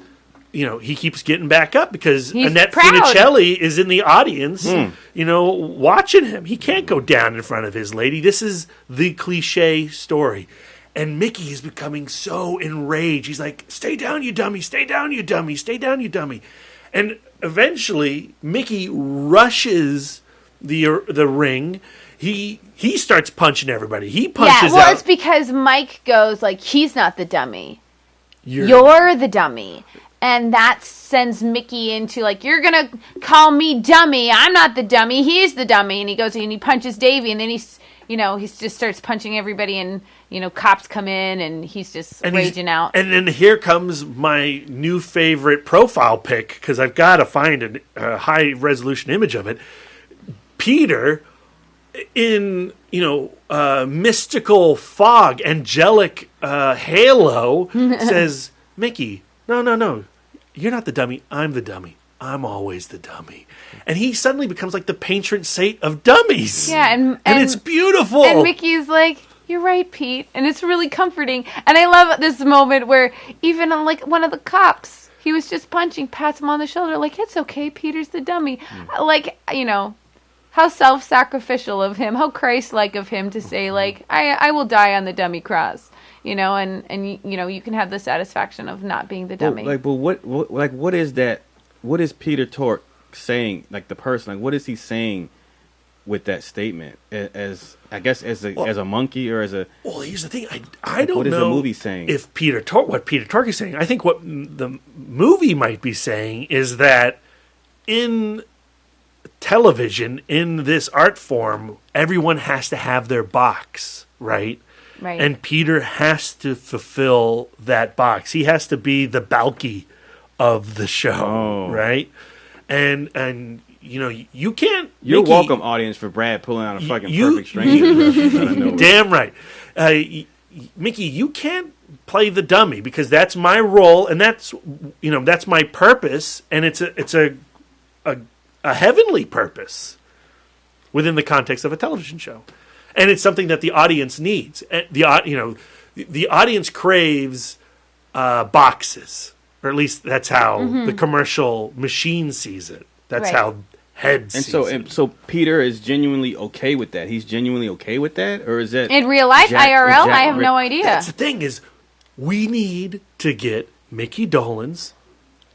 he keeps getting back up because He's Annette proud. Funicelli is in the audience, watching him. He can't go down in front of his lady. This is the cliche story. And Mickey is becoming so enraged. He's like, "Stay down, you dummy! Stay down, you dummy! Stay down, you dummy!" And eventually, Mickey rushes the ring. He starts punching everybody. He punches out. It's because Mike goes like, "He's not the dummy. You're the dummy." And that sends Mickey into like, "You're going to call me dummy. I'm not the dummy. He's the dummy." And he goes and he punches Davy, and then he just starts punching everybody, and cops come in, and he's just raging out. And then here comes my new favorite profile pic, because I've got to find a high resolution image of it. Peter in mystical fog, angelic halo, says, "Mickey, no, you're not the dummy. I'm the dummy. I'm always the dummy." And he suddenly becomes like the patron saint of dummies. Yeah, and it's beautiful. And Mickey's like, "You're right, Pete," and it's really comforting. And I love this moment where even like one of the cops he was just punching pats him on the shoulder, like, "It's okay, Peter's the dummy." Like, how self-sacrificial of him, how Christ-like of him to say, like, I will die on the dummy cross, and you can have the satisfaction of not being the dummy. What is that? What is Peter Tork saying? Like, the person, like, what is he saying with that statement? As a monkey, or as a... Well, here's the thing. I don't know. What is the movie saying? What Peter Tork is saying. I think what the movie might be saying is that in television, in this art form, everyone has to have their box, right? Right. And Peter has to fulfill that box. He has to be the Balky of the show, right? And you can't. You're Mickey, welcome, audience, for Brad pulling out a fucking Perfect Stranger. Damn right, Mickey. You can't play the dummy, because that's my role, and that's my purpose, and it's a heavenly purpose within the context of a television show, and it's something that the audience needs. The audience craves boxes. Or at least that's how the commercial machine sees it. That's how Head sees it. And so Peter is genuinely okay with that. He's genuinely okay with that? Or is that... In real life, IRL? I have no idea. That's the thing is, we need to get Mickey Dolenz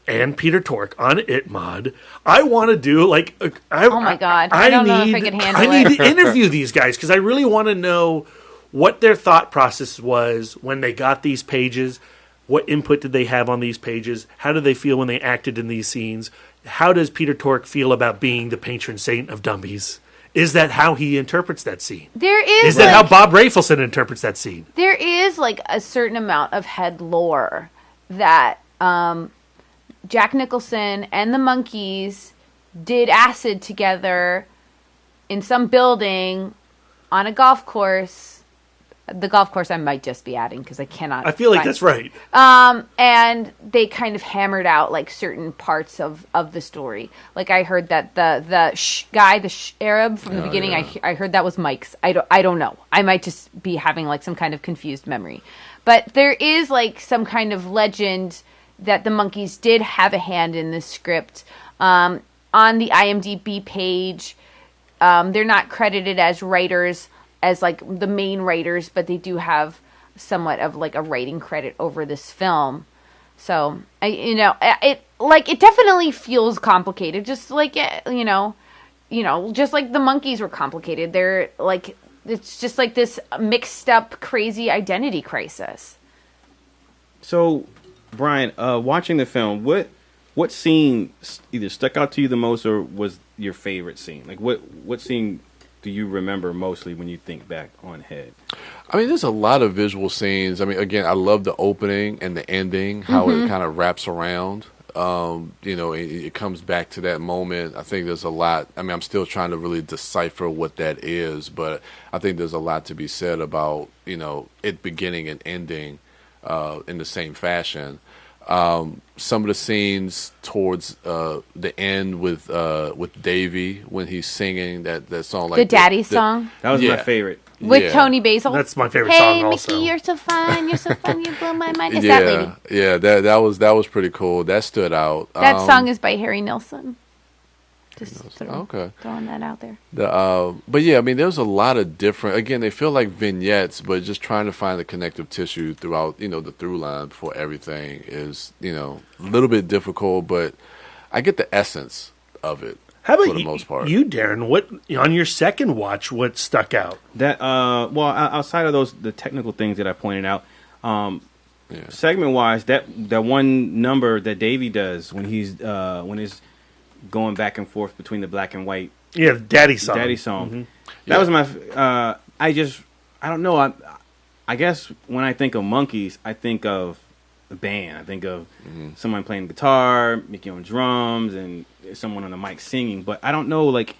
and Peter Tork on ITMOD. I want to do, like... oh my God. I don't know if I can handle it. I need to interview these guys, because I really want to know what their thought process was when they got these pages. What input did they have on these pages? How did they feel when they acted in these scenes? How does Peter Tork feel about being the patron saint of dummies? Is that how he interprets that scene? Is that how Bob Rafelson interprets that scene? There is like a certain amount of head lore that Jack Nicholson and the Monkees did acid together in some building on a golf course. The golf course I might just be adding because I cannot. I feel like that's right. And they kind of hammered out like certain parts of the story. Like I heard that the guy, Arab from the beginning, I heard that was Mike's. I don't know. I might just be having like some kind of confused memory. But there is like some kind of legend that the Monkees did have a hand in this script. On the IMDb page, they're not credited as writers, as like the main writers, but they do have somewhat of like a writing credit over this film. So it definitely feels complicated, just like just like the Monkees were complicated. They're like, it's just like this mixed up, crazy identity crisis. So, Brian, watching the film, what scene either stuck out to you the most, or was your favorite scene? Like what scene do you remember mostly when you think back on Head? I mean, there's a lot of visual scenes. I mean, again, I love the opening and the ending, how it kind of wraps around. It comes back to that moment. I think there's a lot. I mean, I'm still trying to really decipher what that is, but I think there's a lot to be said about, it beginning and ending in the same fashion. Some of the scenes towards the end with Davey when he's singing that song, like the Daddy song. That was my favorite. With Tony Basil. That's my favorite song also. Hey, Mickey, you're so fun. You're so fun. You blow my mind. Is that lady? Yeah, that was pretty cool. That stood out. That song is by Harry Nilsson. Just throwing that out there. But yeah, I mean, there's a lot of different. Again, they feel like vignettes, but just trying to find the connective tissue throughout, the through line for everything is, a little bit difficult. But I get the essence of it. How about for the most part? You, Darren? What on your second watch? What stuck out? That outside of the technical things that I pointed out, segment wise, that one number that Davey does when he's going back and forth between the black and white. Yeah, Daddy song. Mm-hmm. That was my. I don't know. I guess when I think of Monkees, I think of the band. I think of someone playing guitar, Mickey on drums, and someone on the mic singing. But I don't know. Like,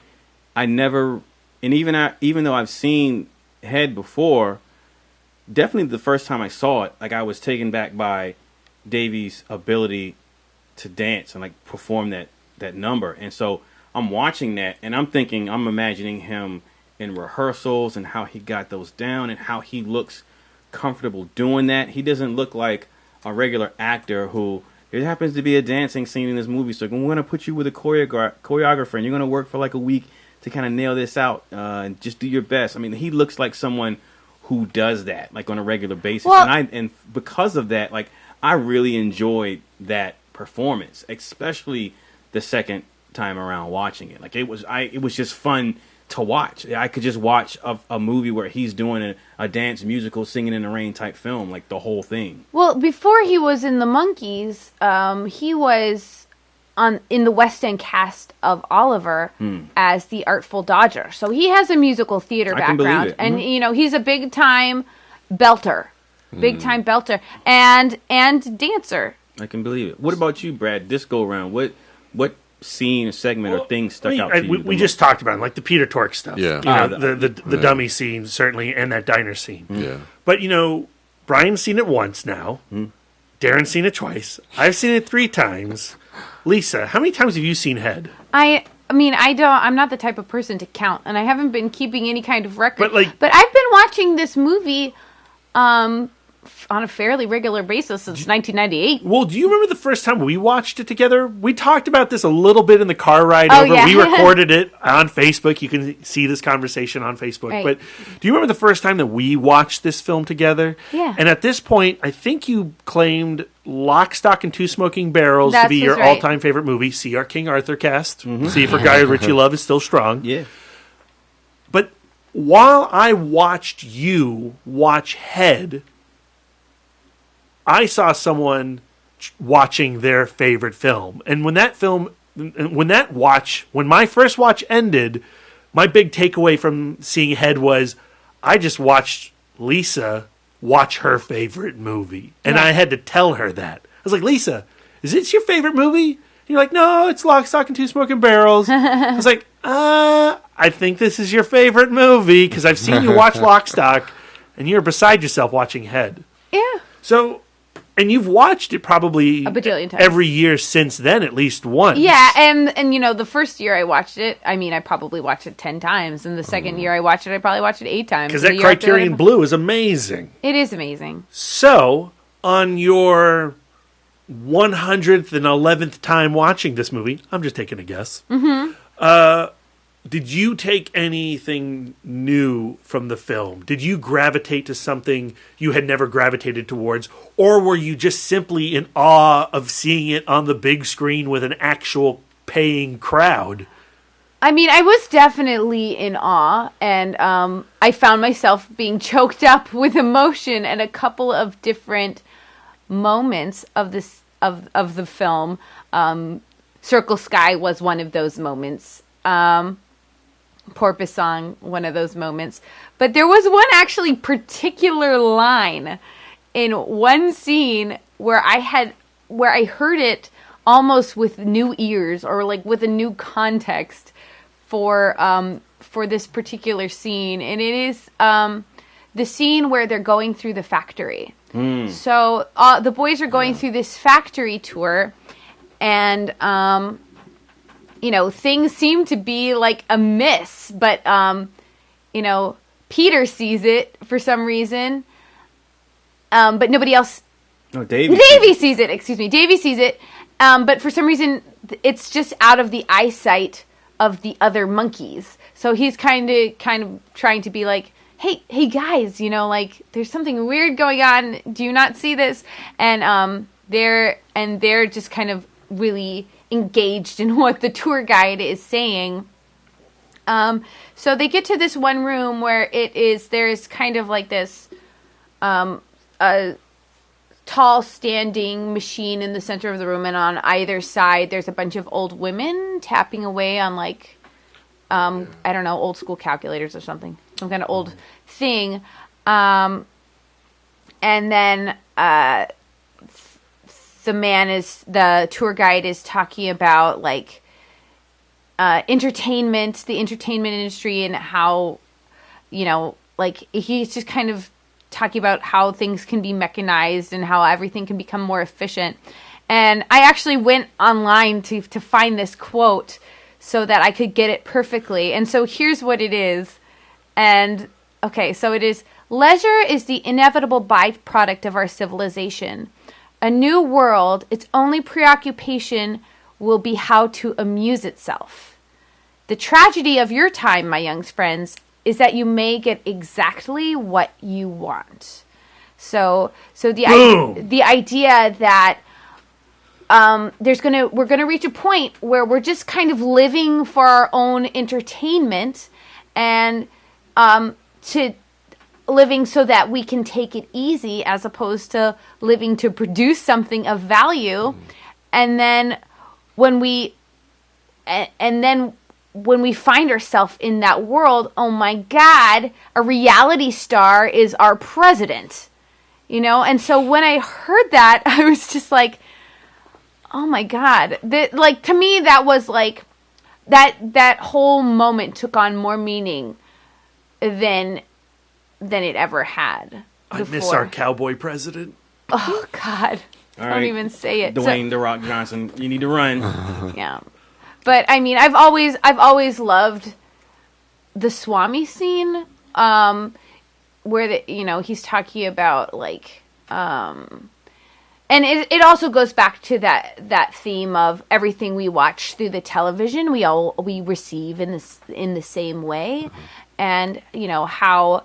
I never. And even though I've seen Head before, definitely the first time I saw it, like I was taken back by Davey's ability to dance and like perform that number. And so I'm watching that and I'm imagining him in rehearsals and how he got those down and how he looks comfortable doing that. He doesn't look like a regular actor who, there happens to be a dancing scene in this movie, so we're going to put you with a choreographer and you're going to work for like a week to kind of nail this out and just do your best. I mean, he looks like someone who does that like on a regular basis. Well, and because of that, like I really enjoyed that performance, especially the second time around watching it. Like it was just fun to watch. I could just watch a movie where he's doing a dance musical, singing in the rain type film, like the whole thing. Well, before he was in the Monkees, he was in the West End cast of Oliver as the Artful Dodger. So he has a musical theater background, and he's a big time belter, and dancer. I can believe it. What about you, Brad? This go around, what scene, segment, or thing stuck out to you? We just talked about it, like the Peter Tork stuff. Yeah. The dummy scene, certainly, and that diner scene. Yeah. But, Brian's seen it once now. Darren's seen it twice. I've seen it 3 times. Lisa, how many times have you seen Head? I mean, I'm not the type of person to count, and I haven't been keeping any kind of record. But I've been watching this movie on a fairly regular basis since 1998. Well, do you remember the first time we watched it together? We talked about this a little bit in the car ride over. Yeah. We recorded it on Facebook. You can see this conversation on Facebook. Right. But do you remember the first time that we watched this film together? Yeah. And at this point, I think you claimed Lock, Stock, and Two Smoking Barrels to be your all-time favorite movie. See our King Arthur cast. See if our Guy Ritchie love is still strong. Yeah. But while I watched you watch Head, I saw someone watching their favorite film. And when my first watch ended, my big takeaway from seeing Head was I just watched Lisa watch her favorite movie. And I had to tell her that. was like, Lisa, is it your favorite movie? And you're like, no, it's Lock, Stock, and Two Smoking Barrels. I was like, I think this is your favorite movie because I've seen you watch Lock, Stock, and you're beside yourself watching Head. Yeah. So, and you've watched it probably a bajillion times every year since then, at least once. Yeah, and you know, the first year I watched it, I mean, I probably watched it 10 times, and the second year I watched it, I probably watched it 8 times. Because that Criterion Blue is amazing. It is amazing. So, on your 100th and 11th time watching this movie, I'm just taking a guess. Did you take anything new from the film? Did you gravitate to something you had never gravitated towards? Or were you just simply in awe of seeing it on the big screen with an actual paying crowd? I mean, I was definitely in awe, and I found myself being choked up with emotion at a couple of different moments of this of the film. Circle Sky was one of those moments. Porpoise Song, one of those moments. But there was one actually particular line in one scene where I heard it almost with new ears, or like with a new context for this particular scene, and it is the scene where they're going through the factory. So the boys are going through this factory tour, and you know, things seem to be like amiss, but you know, Peter sees it for some reason, but nobody else. No, Davey sees it. Excuse me, Davey sees it, but for some reason, it's just out of the eyesight of the other monkeys. So he's kind of trying to be like, hey guys, you know, like there's something weird going on. Do you not see this? And they're just kind of really engaged in what the tour guide is saying. So they get to this one room where there's kind of like this a tall standing machine in the center of the room, and on either side there's a bunch of old women tapping away on like I don't know, old school calculators or something, some kind of old thing. And then the tour guide is talking about like the entertainment industry, and how, you know, like he's just kind of talking about how things can be mechanized and how everything can become more efficient. And I actually went online to find this quote so that I could get it perfectly. And so here's what it is. And okay, so it is: leisure is the inevitable byproduct of our civilization. A new world, its only preoccupation will be how to amuse itself. The tragedy of your time, my young friends, is that you may get exactly what you want. So the idea that we're gonna reach a point where we're just kind of living for our own entertainment, and to living so that we can take it easy, as opposed to living to produce something of value. And then when we find ourselves in that world, oh my God, a reality star is our president, you know? And so when I heard that, I was just like, oh my God. Like, to me, that was like, that whole moment took on more meaning than it ever had before. I miss our cowboy president. Oh God. Don't even say it. Dwayne "The Rock" Johnson, you need to run. Yeah. But I mean, I've always loved the Swami scene, where he's talking about like, and it also goes back to that theme of everything we watch through the television, we receive in the same way, and you know how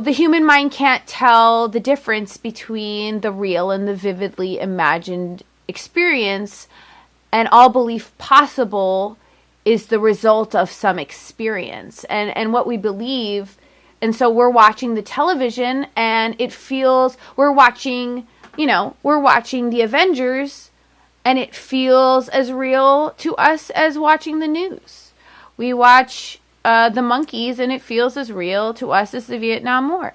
the human mind can't tell the difference between the real and the vividly imagined experience. And all belief possible is the result of some experience and what we believe. And so we're watching the television, and it feels we're watching the Avengers, and it feels as real to us as watching the news. We watch the Monkees, and it feels as real to us as the Vietnam War.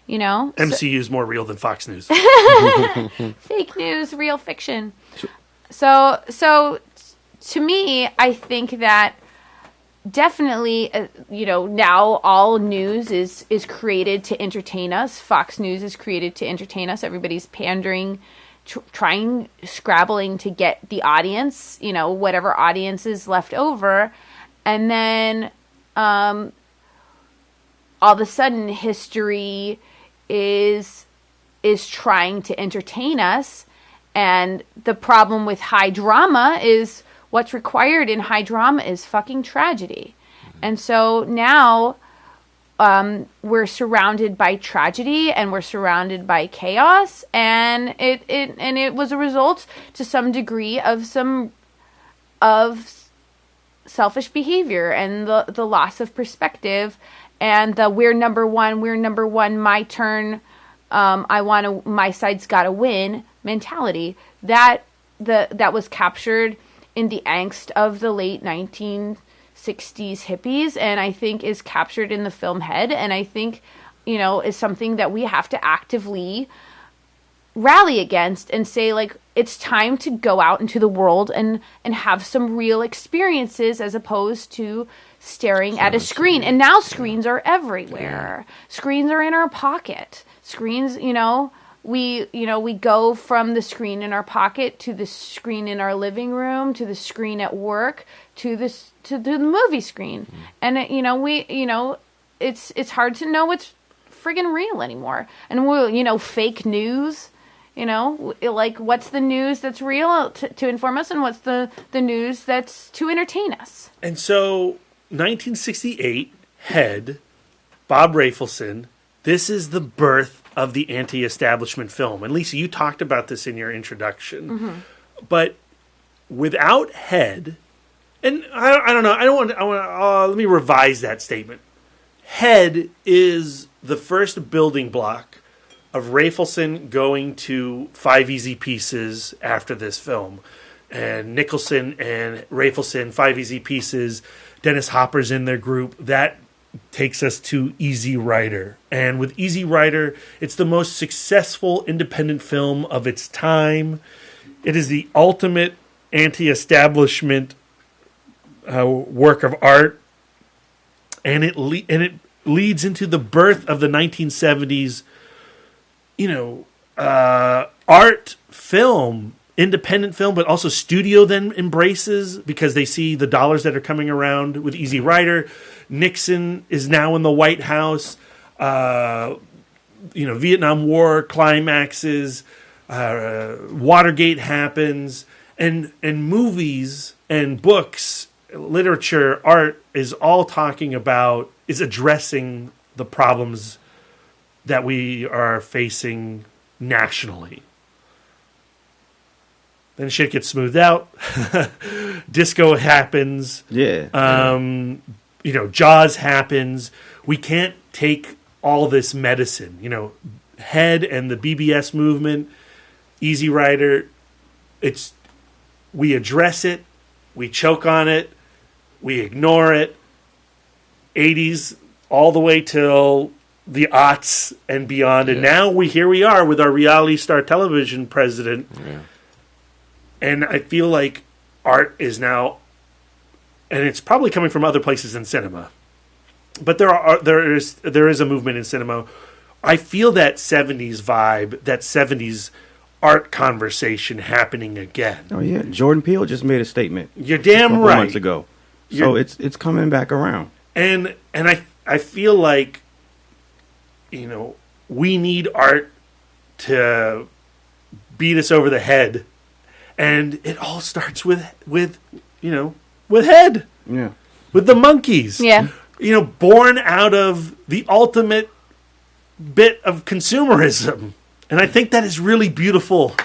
You know, MCU is more real than Fox News. Fake news, real fiction. So to me, I think that definitely, now all news is created to entertain us. Fox News is created to entertain us. Everybody's pandering, scrabbling to get the audience, whatever audience is left over. And then all of a sudden history is trying to entertain us. And the problem with high drama is what's required in high drama is fucking tragedy. And so now we're surrounded by tragedy and we're surrounded by chaos, and it was a result to some degree of selfish behavior and the loss of perspective and the we're number one, my turn, my side's gotta win mentality that was captured in the angst of the late 1960s hippies, and I think is captured in the film Head, and I think, is something that we have to actively rally against and say, like, it's time to go out into the world and have some real experiences as opposed to staring at a screen. And now screens are everywhere. Screens are in our pocket. Screens, we go from the screen in our pocket to the screen in our living room to the screen at work to the movie screen, and it's hard to know what's friggin' real anymore. And fake news, like what's the news that's real to inform us, and what's the news that's to entertain us. And so, 1968, Head, Bob Rafelson. This is the birth of the anti-establishment film. And Lisa, you talked about this in your introduction. Mm-hmm. But without Head, and I don't know, let me revise that statement. Head is the first building block of Rafelson going to 5 Easy Pieces after this film. And Nicholson and Rafelson, 5 Easy Pieces, Dennis Hopper's in their group. That takes us to Easy Rider. And with Easy Rider, it's the most successful independent film of its time. It is the ultimate anti-establishment work of art. And it leads into the birth of the 1970s, art film, independent film, but also studio then embraces because they see the dollars that are coming around with Easy Rider. Nixon is now in the White House. Vietnam War climaxes. Watergate happens. And movies and books, literature, art is all is addressing the problems that we are facing nationally. Then shit gets smoothed out. Disco happens. Yeah. Jaws happens. We can't take all this medicine. Head and the BBS movement, Easy Rider, we address it, we choke on it, we ignore it. 80s all the way till the aughts and beyond. And now here we are with our reality star television president. Yeah. And I feel like art is now, and it's probably coming from other places in cinema, but there is a movement in cinema. I feel that 70s vibe, that 70s art conversation happening again. Oh yeah, Jordan Peele just made a statement. You're damn a couple right. Months ago, so it's coming back around. And I feel like we need art to beat us over the head. And it all starts with Head. Yeah. With the Monkees. Yeah. Born out of the ultimate bit of consumerism. And I think that is really beautiful.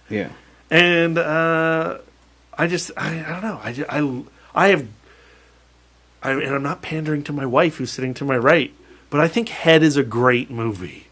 Yeah. And I don't know. And I'm not pandering to my wife who's sitting to my right, but I think Head is a great movie.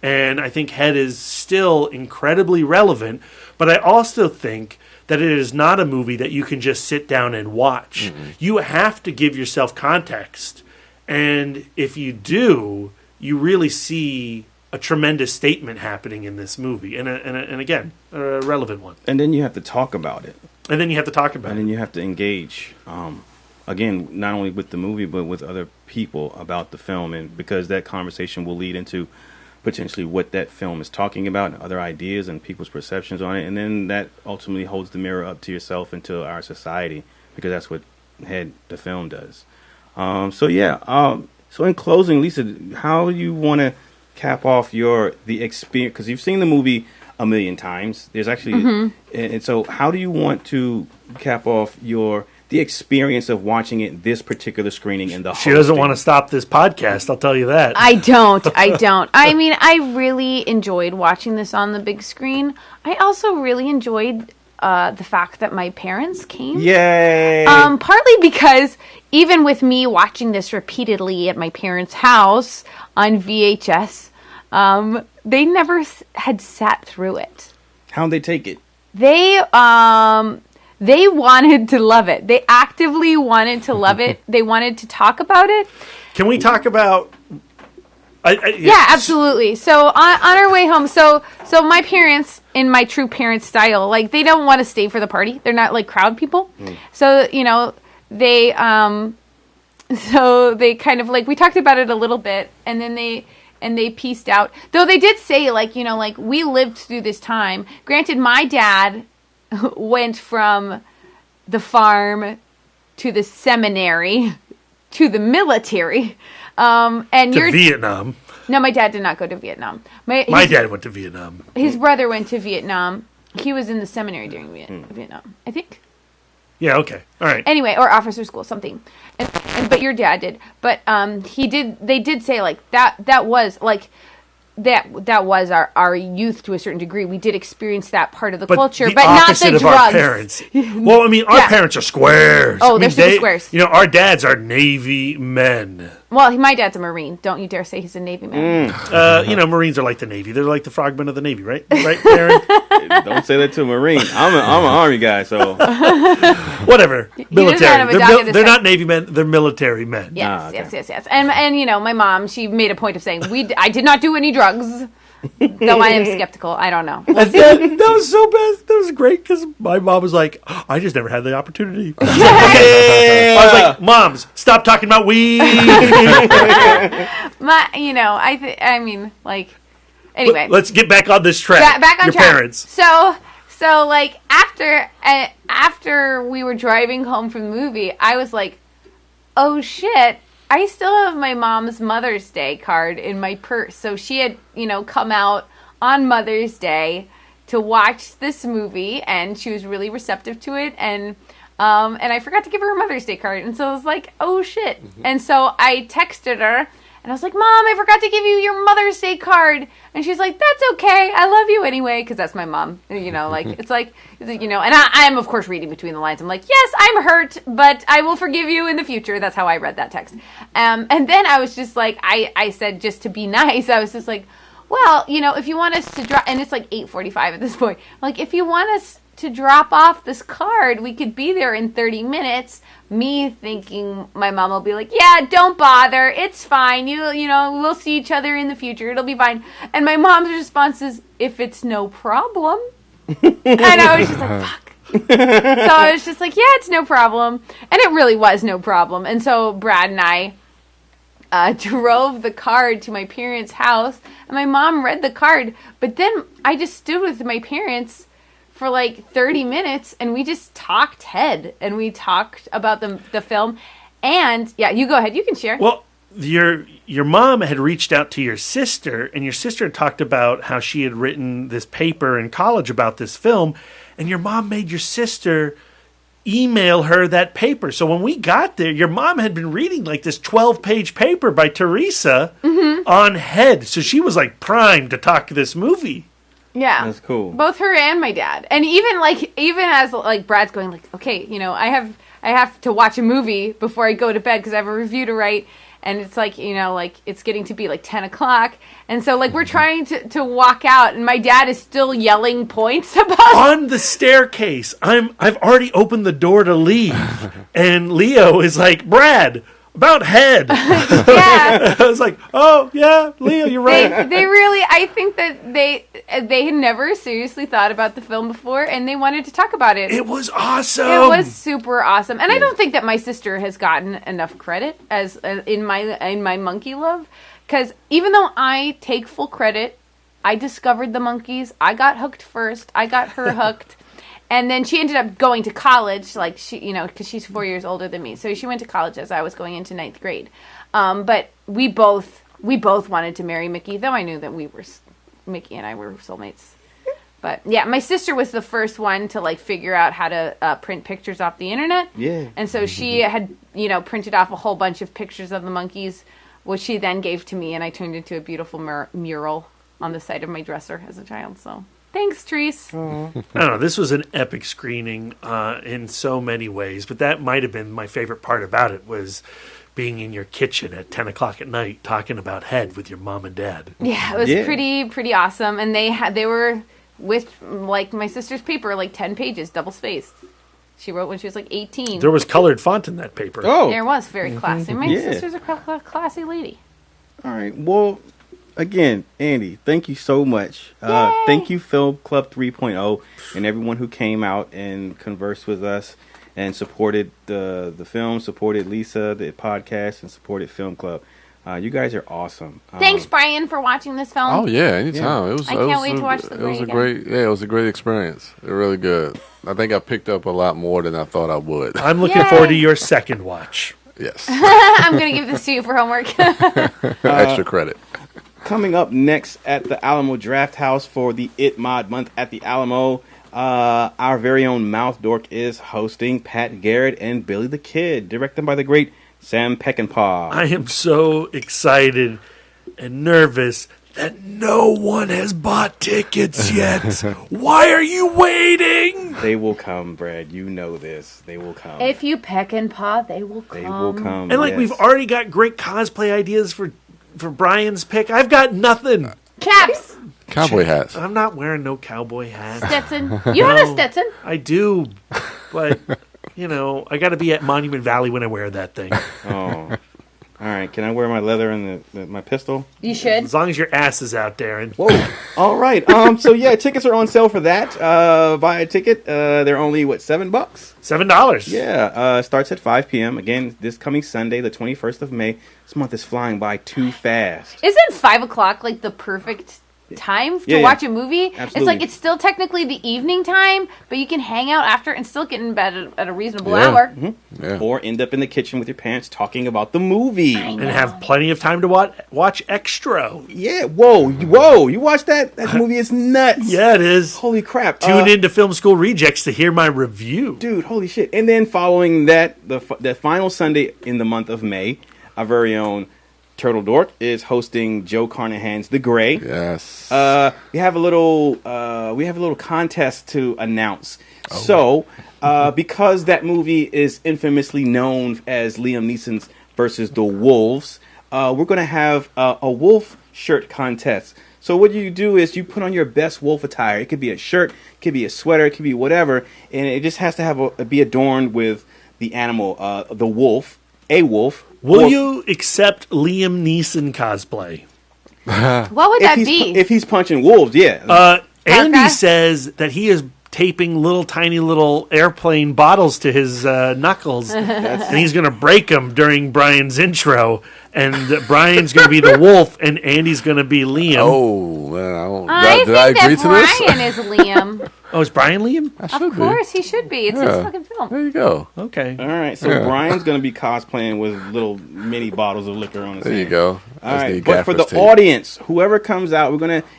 And I think Head is still incredibly relevant, but I also think that it is not a movie that you can just sit down and watch. Mm-hmm. You have to give yourself context. And if you do, you really see a tremendous statement happening in this movie, and again, a relevant one. And then you have to talk about it. And then you have to talk about it. And then you have to engage, again, not only with the movie, but with other people about the film, and because that conversation will lead into potentially what that film is talking about and other ideas and people's perceptions on it. And then that ultimately holds the mirror up to yourself and to our society, because that's what the film does. So in closing, Lisa, how do you want to cap off the experience? Because you've seen the movie a million times. There's actually, and so how do you want to cap off the experience of watching it this particular screening in the? She doesn't want to stop this podcast. I'll tell you that. I don't. I mean, I really enjoyed watching this on the big screen. I also really enjoyed the fact that my parents came. Yay! Partly because even with me watching this repeatedly at my parents' house on VHS, they never had sat through it. How'd they take it? They wanted to love it. They actively wanted to love it. They wanted to talk about it. Can we talk about? Yeah, absolutely. So on our way home, so my parents, in my true parent style, like they don't want to stay for the party. They're not like crowd people. So they kind of like, we talked about it a little bit, and then they pieced out. Though they did say like we lived through this time. Granted, my dad went from the farm to the seminary to the military. And to Vietnam. No, my dad did not go to Vietnam. My dad went to Vietnam. His brother went to Vietnam. He was in the seminary during Vietnam, I think. Yeah. Okay. All right. Anyway, or officer school, something. But your dad did. But he did. They did say like that was like. That was our youth to a certain degree. We did experience that part of the culture, but not the drugs. Our parents. Well, I mean, our parents are squares. Oh, they're super squares. Our dads are Navy men. Well, my dad's a Marine. Don't you dare say he's a Navy man. Marines are like the Navy. They're like the frogmen of the Navy, right? Right, Aaron? Don't say that to a Marine. I'm an Army guy, so whatever. Military. They're not Navy men. They're military men. Yes, yes. And my mom, she made a point of saying I did not do any drugs. Though I am skeptical. I don't know. That was so bad. That was great because my mom was like, I just never had the opportunity. I was like, Moms, stop talking about weed. Anyway. Let's get back on this track. Back on your track. Parents. So like after we were driving home from the movie, I was like, oh shit. I still have my mom's Mother's Day card in my purse. So she had, come out on Mother's Day to watch this movie, and she was really receptive to it. And I forgot to give her a Mother's Day card, and so I was like, oh shit. And so I texted her, and I was like, Mom, I forgot to give you your Mother's Day card. And she's like, that's okay. I love you anyway, because that's my mom. It's like, and I'm, of course, reading between the lines. I'm like, yes, I'm hurt, but I will forgive you in the future. That's how I read that text. And then I was just like, I said, just to be nice, I was just like, well, if you want us to drop, and it's like 8:45 at this point, like, if you want us to drop off this card, we could be there in 30 minutes. Me thinking my mom will be like, yeah, don't bother. It's fine. We'll see each other in the future. It'll be fine. And my mom's response is, if it's no problem. And I was just like, fuck. So I was just like, yeah, it's no problem. And it really was no problem. And so Brad and I drove the card to my parents' house. And my mom read the card. But then I just stood with my parents for like 30 minutes, and we just talked head, and we talked about the film. And yeah, you go ahead, you can share. Well, your mom had reached out to your sister, and your sister had talked about how she had written this paper in college about this film, and your mom made your sister email her that paper. So when we got there, your mom had been reading like this 12-page paper by Teresa on head, so she was like primed to talk this movie. Yeah, that's cool. Both her and my dad, and even as Brad's going like, okay, I have to watch a movie before I go to bed because I have a review to write, and it's like it's getting to be like 10 o'clock, and so we're trying to walk out, and my dad is still yelling points about on the staircase. I've already opened the door to leave, and Leo is like, Brad, about head. Yeah. I was like, oh, yeah, Leo, you're right. They really, I think that they had never seriously thought about the film before, and they wanted to talk about it. It was awesome. It was super awesome. And I don't think that my sister has gotten enough credit as in my monkey love, because even though I take full credit, I discovered the Monkees. I got hooked first. I got her hooked. And then she ended up going to college, like she, because she's 4 years older than me. So she went to college as I was going into 9th grade. But we both wanted to marry Mickey, though I knew that Mickey and I were soulmates. But yeah, my sister was the first one to figure out how to print pictures off the internet. Yeah. And so she had, printed off a whole bunch of pictures of the Monkees, which she then gave to me, and I turned into a beautiful mural on the side of my dresser as a child. So. Thanks, Treese. I don't know. This was an epic screening in so many ways, but that might have been my favorite part about it was being in your kitchen at 10 o'clock at night talking about head with your mom and dad. Yeah, it was pretty awesome. And they were with, my sister's paper, 10 pages, double spaced. She wrote when she was 18. There was colored font in that paper. Oh. There was. Very classy. My sister's a classy lady. All right. Well, again, Andy, thank you so much. Thank you, Film Club 3.0, and everyone who came out and conversed with us and supported the film, supported Lisa, the podcast, and supported Film Club. You guys are awesome. Thanks, Brian, for watching this film. Oh yeah, anytime. I can't wait to watch the Gray again. It was a great experience. It was really good. I think I picked up a lot more than I thought I would. I'm looking forward to your second watch. Yes. I'm going to give this to you for homework. Extra credit. Coming up next at the Alamo Draft House for the ITMODmonth at the Alamo, our very own Mouth Dork is hosting Pat Garrett and Billy the Kid, directed by the great Sam Peckinpah. I am so excited and nervous that no one has bought tickets yet. Why are you waiting? They will come, Brad. You know this. They will come. If you Peckinpah, they will come. They will come. And we've already got great cosplay ideas for Brian's pick. I've got nothing. Caps. Cowboy hats. I'm not wearing no cowboy hat. Stetson. You have a Stetson. I do, but I got to be at Monument Valley when I wear that thing. Oh. All right. Can I wear my leather and my pistol? You should. As long as your ass is out, Darren. Whoa. All right. So yeah, tickets are on sale for that. Buy a ticket. They're only $7? $7. Yeah. Starts at 5 p.m. Again, this coming Sunday, the 21st of May. This month is flying by too fast. Isn't 5 o'clock the perfect time to watch a movie? Absolutely. It's still technically the evening time, but you can hang out after and still get in bed at a reasonable hour. Mm-hmm. Yeah. Or end up in the kitchen with your parents talking about the movie. And have plenty of time to watch extra. Yeah. Whoa. You watched that? That movie is nuts. Yeah, it is. Holy crap. Tune in to Film School Rejects to hear my review. Dude, holy shit. And then following that, the final Sunday in the month of May, our very own Turtle Dork is hosting Joe Carnahan's The Gray. Yes. We have a little contest to announce. Oh. So, because that movie is infamously known as Liam Neeson's versus the Wolves, we're going to have a wolf shirt contest. So what you do is you put on your best wolf attire. It could be a shirt, it could be a sweater, it could be whatever, and it just has to be adorned with the animal, the wolf, a wolf. Will you accept Liam Neeson cosplay? What would that be? If he's punching wolves, yeah. Andy says that he is taping tiny little airplane bottles to his knuckles, and he's going to break them during Brian's intro. And Brian's going to be the wolf, and Andy's going to be Liam. Oh, man, I did I agree to this? Brian is Liam. Oh, is Brian Liam? Of course, he should be. It's his fucking film. There you go. Okay. All right, so Brian's going to be cosplaying with little mini bottles of liquor on his hand. There you go. All right, but for the audience, whoever comes out,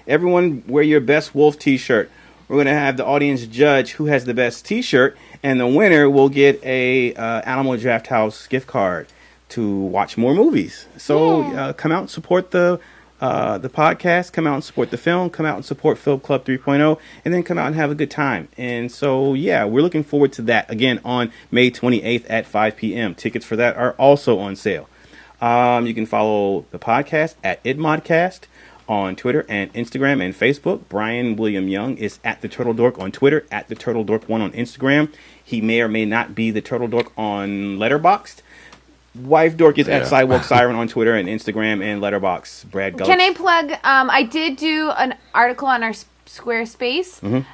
everyone wear your best wolf T-shirt. We're going to have the audience judge who has the best T-shirt, and the winner will get a Alamo Draft House gift card to watch more movies. So come out and support the podcast, come out and support the film, come out and support Film Club 3.0, and then come out and have a good time. And so, yeah, we're looking forward to that, again, on May 28th at 5 p.m. Tickets for that are also on sale. You can follow the podcast at ITMODcast on Twitter and Instagram and Facebook. Brian William Young is at the Turtle Dork on Twitter, at the Turtle Dork 1 on Instagram. He may or may not be the Turtle Dork on Letterboxd. Wife Dork is at Sidewalk Siren on Twitter and Instagram and Letterboxd. Brad Gulch. Can I plug? I did do an article on our Squarespace,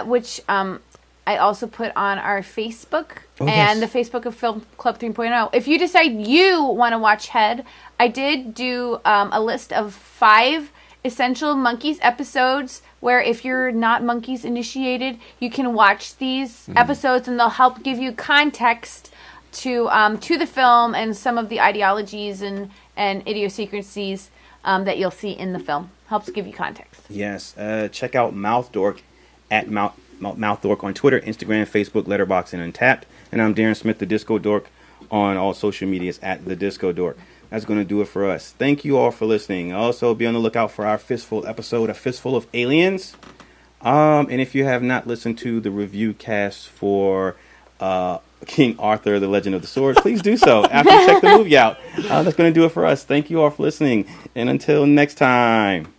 which I also put on our Facebook and the Facebook of Film Club 3.0. If you decide you want to watch Head, I did do a list of 5 essential Monkees episodes where if you're not Monkees initiated, you can watch these episodes and they'll help give you context to the film and some of the ideologies and idiosyncrasies that you'll see in the film. Helps give you context. Yes. Check out Mouth Dork at Mouth Dork on Twitter, Instagram, Facebook, Letterboxd, and Untapped. And I'm Darren Smith, the Disco Dork, on all social medias at the Disco Dork. That's going to do it for us. Thank you all for listening. Also, be on the lookout for our Fistful episode, A Fistful of Aliens. And if you have not listened to the review cast for King Arthur, The Legend of the Sword, please do so after you check the movie out. That's going to do it for us. Thank you all for listening. And until next time.